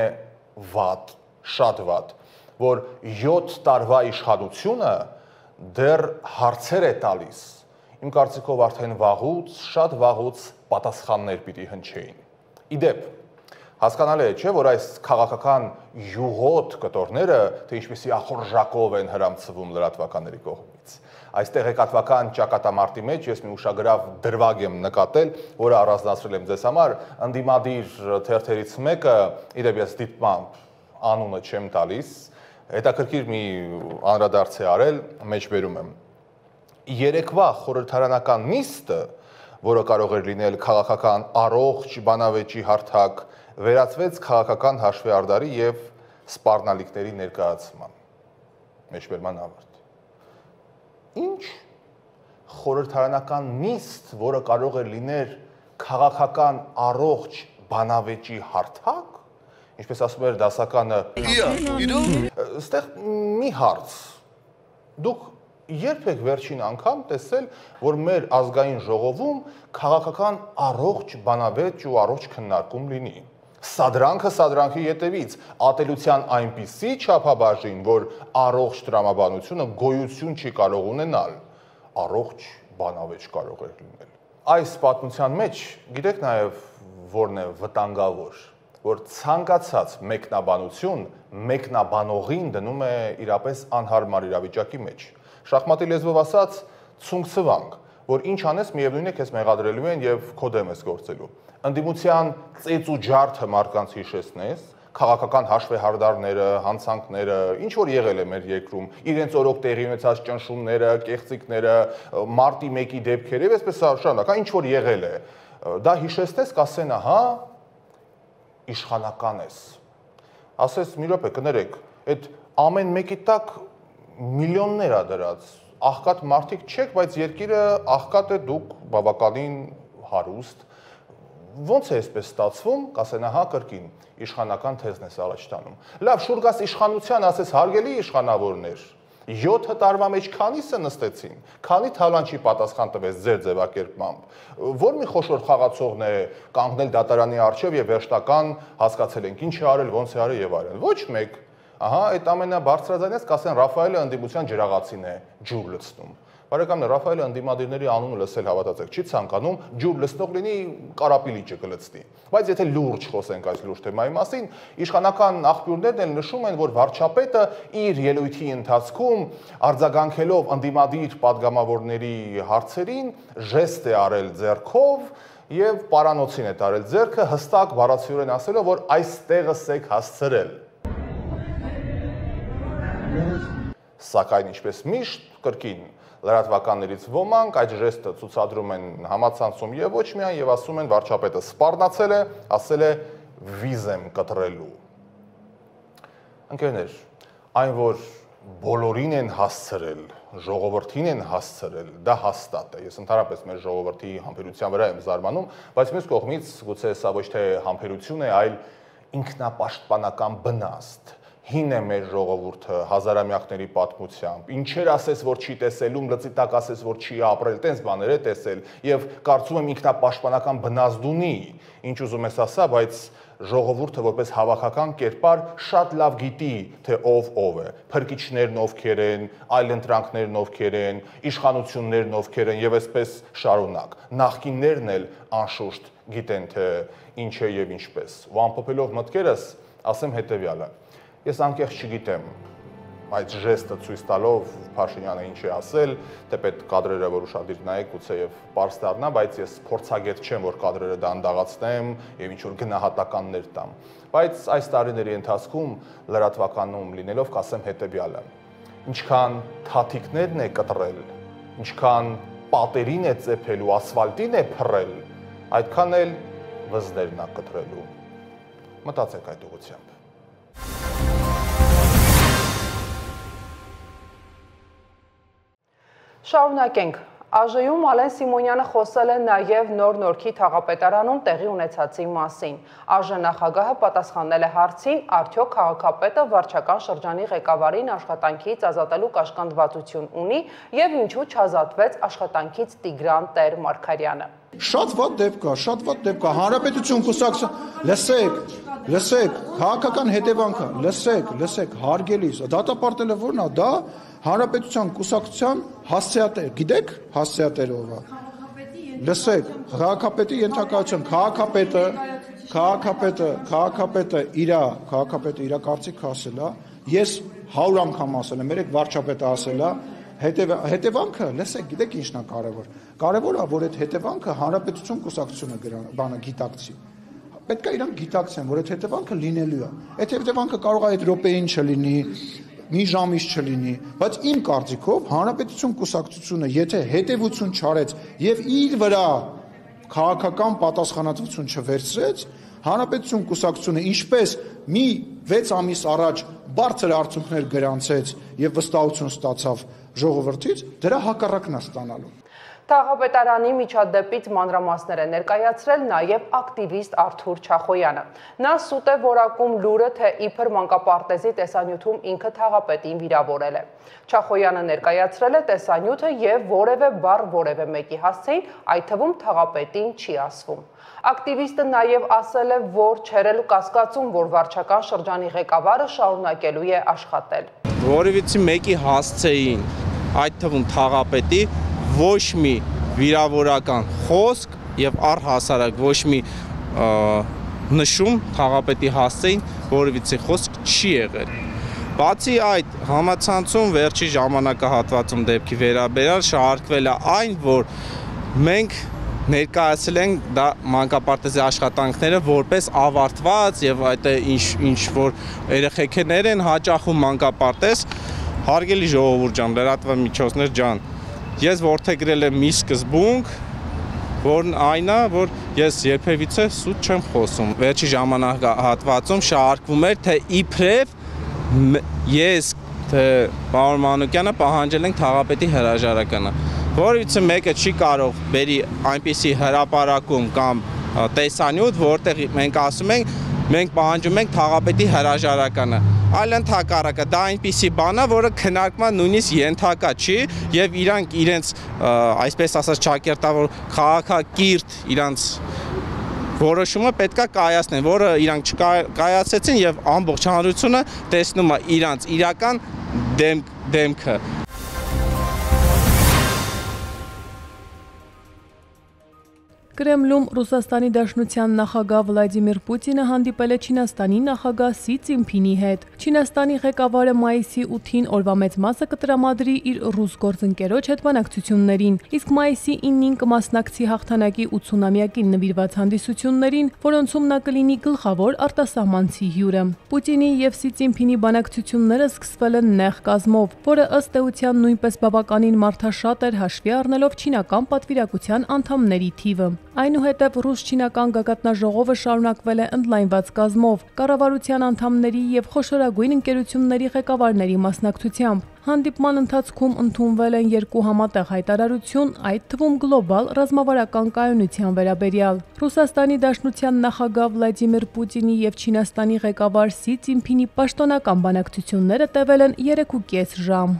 Speaker 13: վատ, շատ վատ, որ 7 տարվա իշխանությունը դեռ հարցեր է տալիս, իմ կարծիքով արդեն վաղուց, շատ վաղուց պատասխաններ պիտի հնչեին։ Իդեպ, հասկանալի է, չէ, որ այս քաղաքական յուղոտ կտորները, թե ինչպիսի ախորժակով են հրամցվում լրատվականների կողմից։ Այս տեղեկատվական ճակատամարտի մեջ ես մի ուշագրավ դրվագ եմ նկատել, որը առանձնացրել եմ ձեզ համար, ընդդիմադիր թերթերից մեկը, իդեպ ես դիտմամբ անունը չեմ տալիս, հետաքրքիր մի անդրադարձ է արել, մեջբերում եմ։ Երեկվա խորհրդարանական նիստը, որը կարող էր լինել քաղաքական առողջ բանավեճի հարթակ, վերածվեց քաղաքական հաշվեհարդարի եւ սպառնալիքների ներկայացման։ Մեջբերման ավարտ։ Ինչ խորհրդարանական նիստ, որը կարող է լիներ քաղաքական առողջ բանավեճի հարթակ, ինչպես ասում էր դասականը, այստեղ մի հարց, դուք երբ եք վերջին անգամ տեսել, որ մեր ազգային ժողովում քաղաքական առողջ բանավեճ ու առողջ քննարկում լինի։ Սադրանքը սադրանքի ետևից, ատելության այնպիսի չափաբաժին, որ առողջ տրամաբանությունը գոյություն չի կարող ունենալ, առողջ բանավեճ կարող է լինել։ Այս պատմության մեջ, գիտեք նաև որն է վտանգավոր, որ ցանկացած մեկնաբանություն մեկնաբանողին դնում է իրապես անհարմար իրավիճակի մեջ։ Շախմատի լեզվով ասած, ցունցվանք, որ ինչ անես միևնույն է քեզ մեղադրելու են եւ քո դեմ ես գործելու։ Ընդդիմության ծեծ ու ջարդը մարդկանց հիշեցնես, քաղաքական հաշվեհարդարները, հանցանքները, ինչ որ եղել է մեր երկրում, իրենց օրոք տեղի ունեցած ճնշումները, կեղծիքները, մարտի 1-ի դեպքերը եւ այսպես շարունակ, ինչ որ եղել է, դա հիշեցնես, կասեն, ահա, իշխանական ես։ Ասես, մի րոպե, կներեք, այդ ամեն մեկի տակ միլիոններ ա դրած, աղքատ մարդիկ չեք, բայց երկիրը աղքատ է, դուք բավականին հարուստ։ Ոնց է այսպես ստացվում, կասեն, ահա կրկին, իշխանական թեզն ես առաջ տանում։ Լավ, շուտ գաս իշխանության, ասես հարգելի իշխանավորներ, 7 տարվա մեջ քանիսը նստեցին, քանի թալանչի պատասխան տվեց ձեր ձևակերպմամբ, որ մի խոշոր խաղացողն է կանգնել դատարանի առջև եւ վերջնական հասկացել ենք ինչ է արել, ոնց է արել եւ այլն։ Ոչ մեկ։ Ահա, այդ ամենաբարձրաձայնից կասեն Ռաֆայելը ընդդիմության ջրաղացին է, ջուր լցնում։ Բարեկամներ, Ռաֆայելը ընդդիմադիրների անունը լսել հավատացեք, չի ցանկանում ջուր լցնող լինի, կարապիլիճը կլցնի։ Բայց եթե լուրջ խոսենք այս լուրջ թեմայի մասին, իշխանական աղբյուրներն էլ նշում են, որ վարչապետը իր ելույթի ընթացքում արձագանքելով ընդդիմադիր падգամավորների հարցերին, ժեստ է արել ձեռքով եւ պարանոցին է տարել ձեռքը, հստակ բառացիորեն ասելով, որ այստեղս եք հասցրել։ Սակայն ինչպես միշտ կրկին լրատվականներից ոմանք այդ ժեստը ցուցադրում են համացանցում եւ ոչ միայն եւ ասում են վարչապետը սպառնացել է, ասել է վիզ եմ կտրելու։ Ընկերներ, այն որ բոլորին են հասցրել, ժողովրդին են հասցրել, դա հաստատ է։ Ես ընդհանրապես մեր ժողովրդի համբերության վրա եմ զարմանում, բայց մյուս կողմից գուցե սա ոչ թե համբերություն է, այլ ինքնապաշտպանական բնաստ։ Հին է մեր ժողովուրդը հազարամյակների պատմությամբ, ինչեր ասես, որ չի տեսելում, լծի տակ ասես, որ չի ապրել, տենց բաներ է տեսել, եւ կարծում եմ ինքնապաշտպանական բնազդ ունի, ինչ ուզում ես ասա, բայց ժողովուրդը որպես հավաքական կերպար շատ լավ գիտի, թե ով է, փրկիչներն ովքեր են, այլընտրանքներն ովքեր են, իշխանություններն ովքեր են եւ այսպես շարունակ։ Նախկիններն էլ անշուշտ գիտեն, թե ինչ է եւ ինչպես։ Ու ամփոփելով մտքերս, ասեմ հետեւյալը. Ես անկեղծ չգիտեմ այդ ժեստը ցույց տալով Փաշինյանը ինչ է ասել, թեպետ կադրերը որ ուշադիր նայեք, գուցե եւ պարզ դառնա, բայց ես փորձագետ չեմ, որ կադրերը դանդաղացնեմ եւ ինչ որ գնահատականներ տամ։ Բայց այս տարիների ընթացքում լրատվականում լինելով կասեմ հետեւյալը. ինչքան թաթիկներն է կտրել, ինչքան պատերին է ծեփել ու ասֆալտին է փռել, այդքան էլ վզներն է կտրելու։ Մտածեք այդ ուղղությամբ։
Speaker 7: Շարունակենք։ ԱԺ-ում Ալեն Սիմոնյանը խոսել է նաև Նոր Նորքի թաղապետարանում տեղի ունեցածի մասին։ ԱԺ նախագահը պատասխանել է հարցին, արդյոք քաղաքապետը վարչական շրջանի ղեկավարին աշխատանքից ազատելու կաշկանդվածություն ունի եւ ինչու չազատվեց աշխատանքից Տիգրան Տեր-Մարգարյանը։
Speaker 16: Շատ վատ դեպք կա, հանրապետություն կուսակցություն, լսեք, քաղաքական հետևանքը, լսեք, հարգելիս, դատապարտելը որն է, դա հանրապետության կուսակցության հասցեատեր, գիտեք հասցեատերով է։ Լսեք, քաղաքապետի ենթակայության, քաղաքապետը իր կարծիքը ասել է, ես 100 անգամ ասել եմ, երեք վարչապետը ասել է, հետևանքը, լսեք, գիտեք ինչն է կարևոր։ Կարևոր է, որ այդ հետևանքը հանրապետություն կուսակցությունը բանը գիտակցի։ Պետք է իրանք գիտակցեն, որ այդ հետևանքը լինելու է։ Այդ հետևանքը կարող է այդ րոպեին չլինի, մի ժամից չլինի, բայց իմ կարծիքով հանրապետություն կուսակցությունը, եթե հետևություն չարեց եւ իր վրա քաղաքական պատասխանատվություն չվերցրեց, հանրապետություն կուսակցությունը ինչպես մի 6 ամիս առաջ բարձր արդյունքներ գրանցեց եւ վստահություն ստացավ ժողովրդից, դրա հակառակն է ստանալու։
Speaker 7: Թաղապետարանի միջադեպից մանրամասներ է ներկայացրել նաև ակտիվիստ Արթուր Չախոյանը։ Նա սուտ է որակում լուրը, թե իբր մանկապարտեզի տեսանյութում ինքը թաղապետին վիրավորել է։ Չախոյանը ներկայացրել է տեսանյութը եւ որևէ բառ որևէ մեկի հասցեին, այդ թվում թաղապետին չի ասվում։ Ակտիվիստը նաև ասել է, որ չերելու կասկածում, որ վարչական շրջանի ղեկավարը շարունակելու է աշխատել։
Speaker 17: Որևիցի մեկի հասցեին, այդ թվում թաղապետի ոչ մի վիրավորական խոսք եւ առհասարակ ոչ մի նշում թաղապետի հասցեին որևիցի խոսք չի եղել։ Բացի այդ, համացանցում վերջի ժամանակահատվածում դեպքի վերաբերյալ շարարկվել է այն, որ մենք ներկայացել ենք դա մանկապարտեզի աշխատանքները որպես ավարտված եւ այդ ինչ որ երեխեքներ են հաճախում մանկապարտեզ, հարգելի ժողովուրդ ջան, լրատվամիջոցներ ջան, ես որդեգրել եմ մի սկզբունք, որն այն է, որ ես երբևիցե սուտ չեմ խոսում։ Վերջի ժամանակահատվածում շարարկվում էր, թե իբրև ես, թե պարոն Մանուկյանը պահանջել ենք թաղապետի հրաժարականը։ Որևիցե մեկը չի կարող բերի այնպիսի հրապարակում կամ տեսանյութ, որտեղ մենք ասում ենք, մենք պահանջում ենք թաղապետի հրաժարականը։ այլ ընդհակառակը դա այնպիսի բան է, որը քննարկման նույնիսկ ենթակա չի եւ իրանք իրենց այսպես ասած ճակերտավոր քաղաքակիրթ իրանց որոշումը պետքա կայացնեն, որը իրանք չկայացեցին եւ ամբողջ հանրությունը տեսնում է իրանց իրական դեմքը։
Speaker 18: Կրեմլում Ռուսաստանի Դաշնության նախագահ Վլադիմիր Պուտինը հանդիպել է Չինաստանի նախագահ Սի Ցինփինի հետ։ Չինաստանի ղեկավարը մայիսի 8-ին օրվա մեծ մասը կտրամադրի իր ռուս գործընկերոջ հետ բանակցություններին, իսկ մայիսի 9-ին կմասնակցի հաղթանակի 80-ամյակին նվիրված հանդիսություններին, որոնցում նա կլինի գլխավոր արտասահմանցի հյուրը։ Պուտինի եւ Սի Ցինփինի բանակցությունները սկսվել են նեղ կազմով, որը ըստ էության նույնպես բավականին մարդաշատ էր հաշվի առնելով չինական պատվիրակության անդամների թիվը։ Այնուհետև ռուս-չինական գագաթնաժողովը շարունակվել է ընդլայնված կազմով, կառավարության անդամների եւ խոշորագույն ընկերությունների ղեկավարների մասնակցությամբ։ Հանդիպման ընթացքում ընդունվել են երկու համատեղ հայտարարություն, այդ թվում գլոբալ ռազմավարական կայունության վերաբերյալ։ Ռուսաստանի Դաշնության նախագահ Վլադիմիր Պուտինի եւ Չինաստանի ղեկավար Սի Ցինփինի պաշտոնական բանակցությունները տևել են 3.5 ժամ։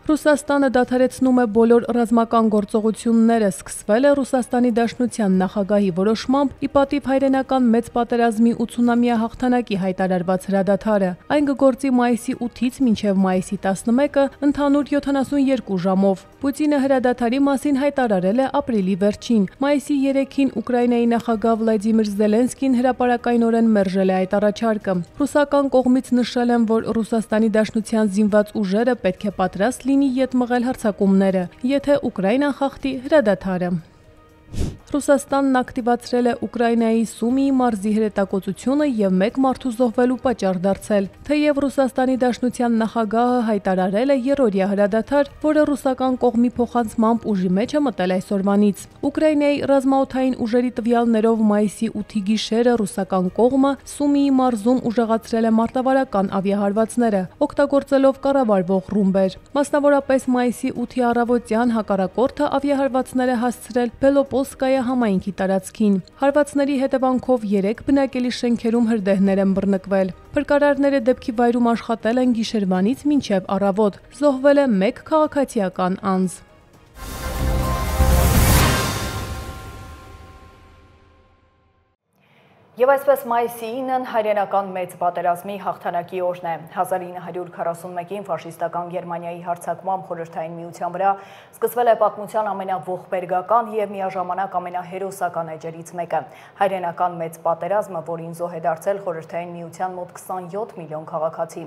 Speaker 18: Ռուսաստանը դադարեցնում է բոլոր ռազմական գործողությունները, սկսվել է Ռուսաստանի Դաշնության նախագահի որոշմամբ ի պատիվ հայրենական մեծ պատերազմի 80-ամյա հաղթանակի հայտարարված հրադադարը։ Այն կգործի մայիսի 8-ից մինչև մայիսի 11-ը ընդհանուր 72 ժամով։ Պուտինը հրադադարի մասին հայտարարել է ապրիլի վերջին։ Մայիսի 3-ին Ուկրաինայի նախագահ Վլադիմիր Զելենսկին հրապարակայնորեն մերժել է այդ առաջարկը։ Ռուսական կողմից նշել են, որ Ռուսաստանի Դաշնության զինված ուժերը պետք է պատրաստ լինի ետ մղել հարձակումները, եթե Ուկրաինան խախտի հրադադարը։ Ռուսաստանն ակտիվացրել է Ուկրաինայի Սումիի մարզի հրետակոծությունը եւ մեկ մարդու զոհվելու պատճառ դարձել։ Թեև Ռուսաստանի Դաշնության նախագահը հայտարարել է երրորդյա հրադադար, որը ռուսական կողմի փոխանցմամբ ուժի մեջ է մտել այսօրվանից։ Ուկրաինայի ռազմաօդային ուժերի տվյալներով մայիսի 8-ի գիշերը ռուսական կողմը Սումիի մարզում ուժեղացրել է մարտավարական ավիահարվածները, օգտագործելով կառավարվող ռումբեր։ Մասնավորապես մայիսի 8-ի առավոտյան հակառակորդը ավիահարվածներ է հասցրել Բելոպոլսկայա համայնքի տարածքին։ Հարվածների հետևանքով 3 բնակելի շենքերում հրդեհներ են բռնկվել։ Փրկարարները դեպքի վայրում աշխատել են գիշերվանից մինչև առավոտ։ Զոհվել է 1 քաղաքացիական անձ։
Speaker 1: Եվ այսպես մայիսի 9-ն հայրենական մեծ պատերազմի հաղթանակի օրն է։ 1941-ին ֆաշիստական Գերմանիայի հարձակմամբ Խորհրդային Միության վրա սկսվել է պատմության ամենաողբերգական եւ միաժամանակ ամենահերոսական էջերից մեկը։ Հայրենական մեծ պատերազմը, որին զոհ է դարձել Խորհրդային Միության մոտ 27 միլիոն քաղաքացի։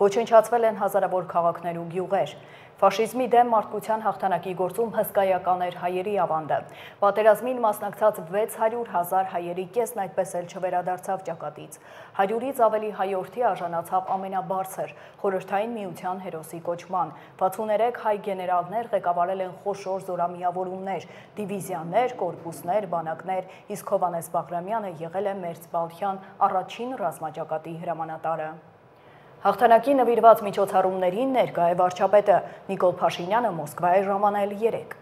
Speaker 1: Ոչնչացվել են հազարավոր քաղաքներ ու գյուղեր։ Ֆաշիզմի դեմ մարդկության հաղթանակի գործում հսկայական էր հայերի ավանդը։ Պատերազմին մասնակցած 600,000 հայերի կեսն այդպես էլ չվերադարձավ ճակատից։ 100-ից ավելի հայորդի արժանացավ ամենաբարձր Խորհրդային Միության հերոսի կոչման։ 63 հայ գեներալներ ղեկավարել են խոշոր զորամիավորումներ, դիվիզիաներ, կորպուսներ, բանակներ, իսկ Հովհաննես Բաղրամյանը եղել է Մերձբալթյան առաջին ռազմաճակատի հրամանատարը։ Հաղթանակի նվիրված միջոցառումներին ներկա է վարչապետը Նիկոլ Փաշինյանը Մոսկվա է ժամանել 3։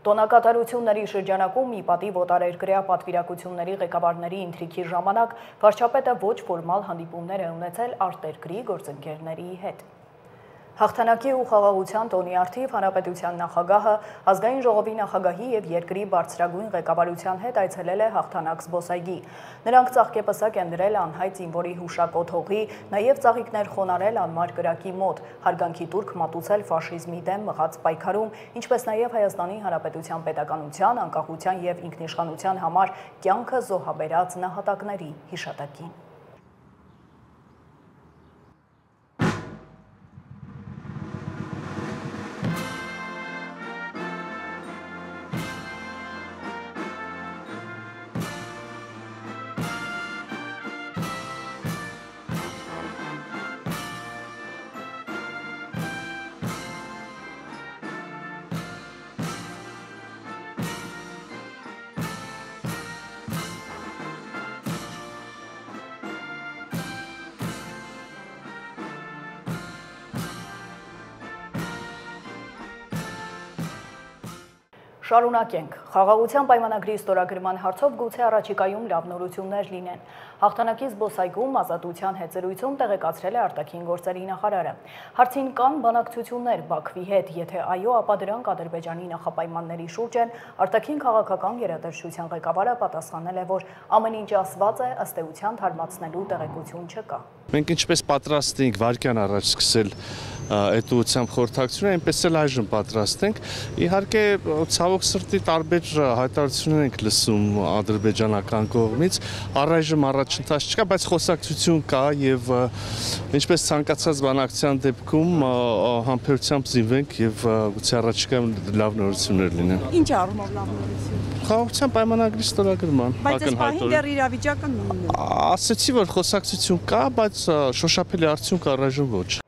Speaker 1: Տոնակատարությունների շրջանակում մի պատիվ օտարերկրյա պատվիրակությունների ղեկավարների ինտրիգի ժամանակ վարչապետը ոչ ֆորմալ հանդիպումներ է ունեցել արտերկրի գործընկերների հետ։ Հաղթանակի ու խաղաղության տոնի առթիվ Հանրապետության նախագահը ազգային ժողովի նախագահի եւ երկրի բարձրագույն ղեկավարության հետ այցելել է հաղթանակ զբոսայգի։ Նրանք ծաղկեպսակ են դրել անհայտ զինվորի հուշակոտ հողի, նաեւ ծաղիկներ խոնարել անմար կրակի մոտ, հարգանքի տուրք մատուցել ֆաշիզմի դեմ մղած պայքարում, ինչպես նաեւ Հայաստանի Հանրապետության պետականության, անկախության եւ ինքնիշխանության համար կյանքը զոհաբերած նահատակների հիշատակին։ Շարունակենք։ Խաղաղության պայմանագրի ստորագրման հարցով գուցե առաջիկայում լավ նորություններ լինեն։ Հաղթանակի զբոսայգում ազատության հետ զրույցում տեղեկացրել է արտաքին գործերի նախարարը։ Հարցին կան բանակցություններ Բաքվի հետ, եթե այո, ապա դրանք Ադրբեջանի նախապայմանների շուրջ են, արտաքին քաղաքական գերատեսչության ղեկավարը պատասխանել է, որ ամեն ինչ ասված է, ըստ էության թարմացնելու տեղեկություն չկա։
Speaker 19: Մենք ինչպես պատրաստ ենք վարկյան առաջ սկսել այդ ուղղությամբ խորհրդակցությունը, այնպես էլ այժմ պատրաստ ենք։ Իհարկե, ցավոք սրտի տարբեր հայտարարություններ ենք լսում ադրբեջանական կողմից, առայժմ առաջընթաց չկա, բայց խոսակցություն կա եւ ինչպես ցանկացած բանակցության դեպքում համբերությամբ զինվենք եւ գուցե առաջիկայում լավ նորություններ լինեն։
Speaker 20: Ինչ առումով լավ նորություն։
Speaker 19: Խաղաղության պայմանագրի ստորագրման։
Speaker 20: Բայց այս պահին դեռ իրավիճակը նույնն է։
Speaker 19: Ասացի, որ խոսակցություն կա, բայց շոշափելի արդյունք առայժմ ոչ։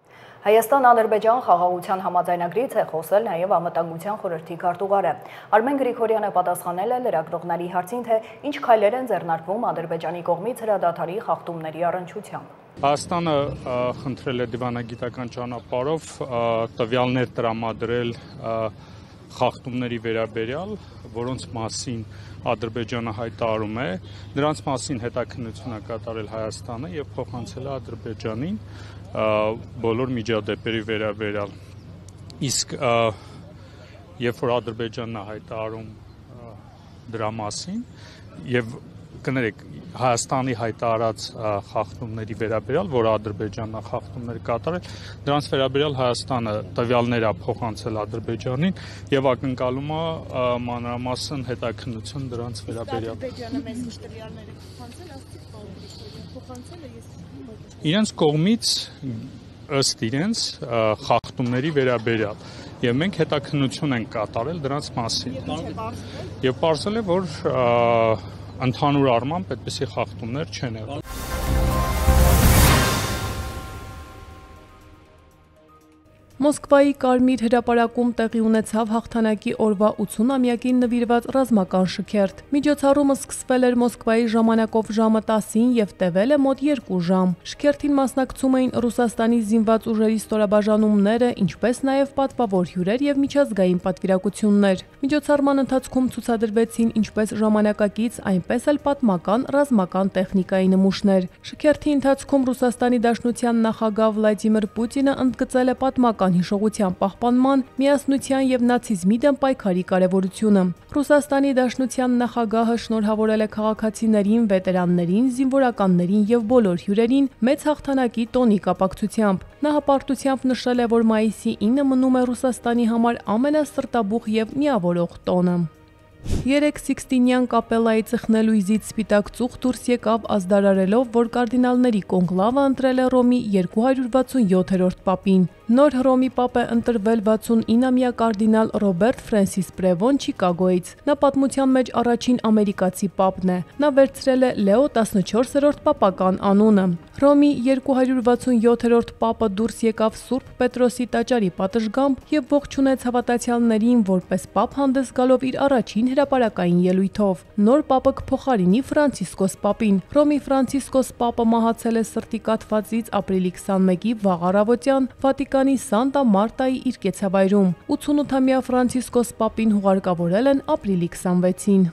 Speaker 1: Հայաստան-Ադրբեջան խաղաղության համաձայնագրից է խոսել նաև անվտանգության խորհրդի քարտուղարը։ Արմեն Գրիգորյանը պատասխանել է լրագրողների հարցին, թե ինչ քայլեր են ձեռնարկվում Ադրբեջանի կողմից հրադադարի խախտումների առնչությամբ։
Speaker 10: Հայաստանը խնդրել է դիվանագիտական ճանապարհով տվյալներ տրամադրել խախտումների վերաբերյալ, որոնց մասին Ադրբեջանը հայտարարում է, նրանց մասին հետաքննություն է կատարել Հայաստանը եւ փոխանցել է Ադրբեջանին բոլոր միջադեպերի վերաբերյալ։ Իսկ երբ որ Ադրբեջանն է հայտարարում դրա մասին եւ կներեք Հայաստանի հայտարարած խախտումների վերաբերյալ, որ Ադրբեջանն է խախտումներ կատարել, դրանց վերաբերյալ Հայաստանը տվյալներ է փոխանցել Ադրբեջանին եւ ակնկալում է մանրամասն հետաքննություն դրանց վերաբերյալ։
Speaker 20: Ադրբեջանը մեզ ինչ տվյալներ է փոխանցել, ասացիք փոխանցել է ես
Speaker 10: իրենց կողմից ըստ իրենց խախտումների վերաբերյալ եւ մենք հետաքննություն ենք կատարել դրանց մասին եւ պարզել է որ ընդհանուր առմամբ այդպիսի խախտումներ չեն եղել։
Speaker 18: Մոսկվայի Կարմիր հրապարակում տեղի ունեցավ հաղթանակի օրվա 80-ամյակին նվիրված ռազմական շքերթ։ Միջոցառումը սկսվել էր Մոսկվայի ժամանակով ժամը 10-ին եւ տևել է մոտ 2 ժամ։ Շքերթին մասնակցում էին Ռուսաստանի զինված ուժերի ստորաբաժանումները, ինչպես նաեւ պատվավոր հյուրեր եւ միջազգային պատվիրակություններ։ Միջոցառման ընթացքում ցուցադրվեցին ինչպես ժամանակակից, այնպես էլ պատմական ռազմական տեխնիկայի նմուշներ։ Շքերթի ընթացքում Ռուսաստանի Դաշնության նախագահ Վլադիմիր Պուտինը ընդգծել է պատմական հիշողության պահպանման, միասնության եւ նացիզմի դեմ պայքարի կարեւորությունը։ Ռուսաստանի Դաշնության նախագահը շնորհավորել է քաղաքացիներին, վետերաններին, զինվորականներին եւ բոլոր հյուրերին մեծ հաղթանակի տոնի կապակցությամբ։ Նա հպարտությամբ նշել է, որ մայիսի 9-ը մնում է Ռուսաստանի համար ամենասրտաբուխ եւ միավորող տոնը։ 3 Սիքստինյան կապելայի ծխնելույզից սպիտակ ծուխ դուրս եկավ ազդարարելով, որ կարդինալների կոնկլավը ընտրել է Ռոմի 267-րդ պապին։ Նոր Հռոմի պապ է ընտրվել 69-ամյա կարդինալ Ռոբերտ Ֆրենսիս Պրևոն Չիկագոյից։ Նա պատմության մեջ առաջին ամերիկացի պապն է։ Նա վերցրել է Լեո 14-րդ պապական անունը։ Ռոմի 267-րդ պապը դուրս եկավ Սուրբ Պետրոսի տաճարի պատշգամբ եւ ողջունեց հավատացյալներին որպես պապ հանդես գալով իր առաջին հրապարակային ելույթով։ Նոր պապը կփոխարինի Ֆրանցիսկոս պապին։ Ռոմի Ֆրանցիսկոս պապը մահացել է սրտի կաթվածից ապրիլի 21-ի վաղ առավոտյան Վատիկանի Սանտա Մարտայի իր կեցավայրում։ 88-ամյա Ֆրանցիսկոս պապին հուղարկավորել են ապրիլի 26-ին։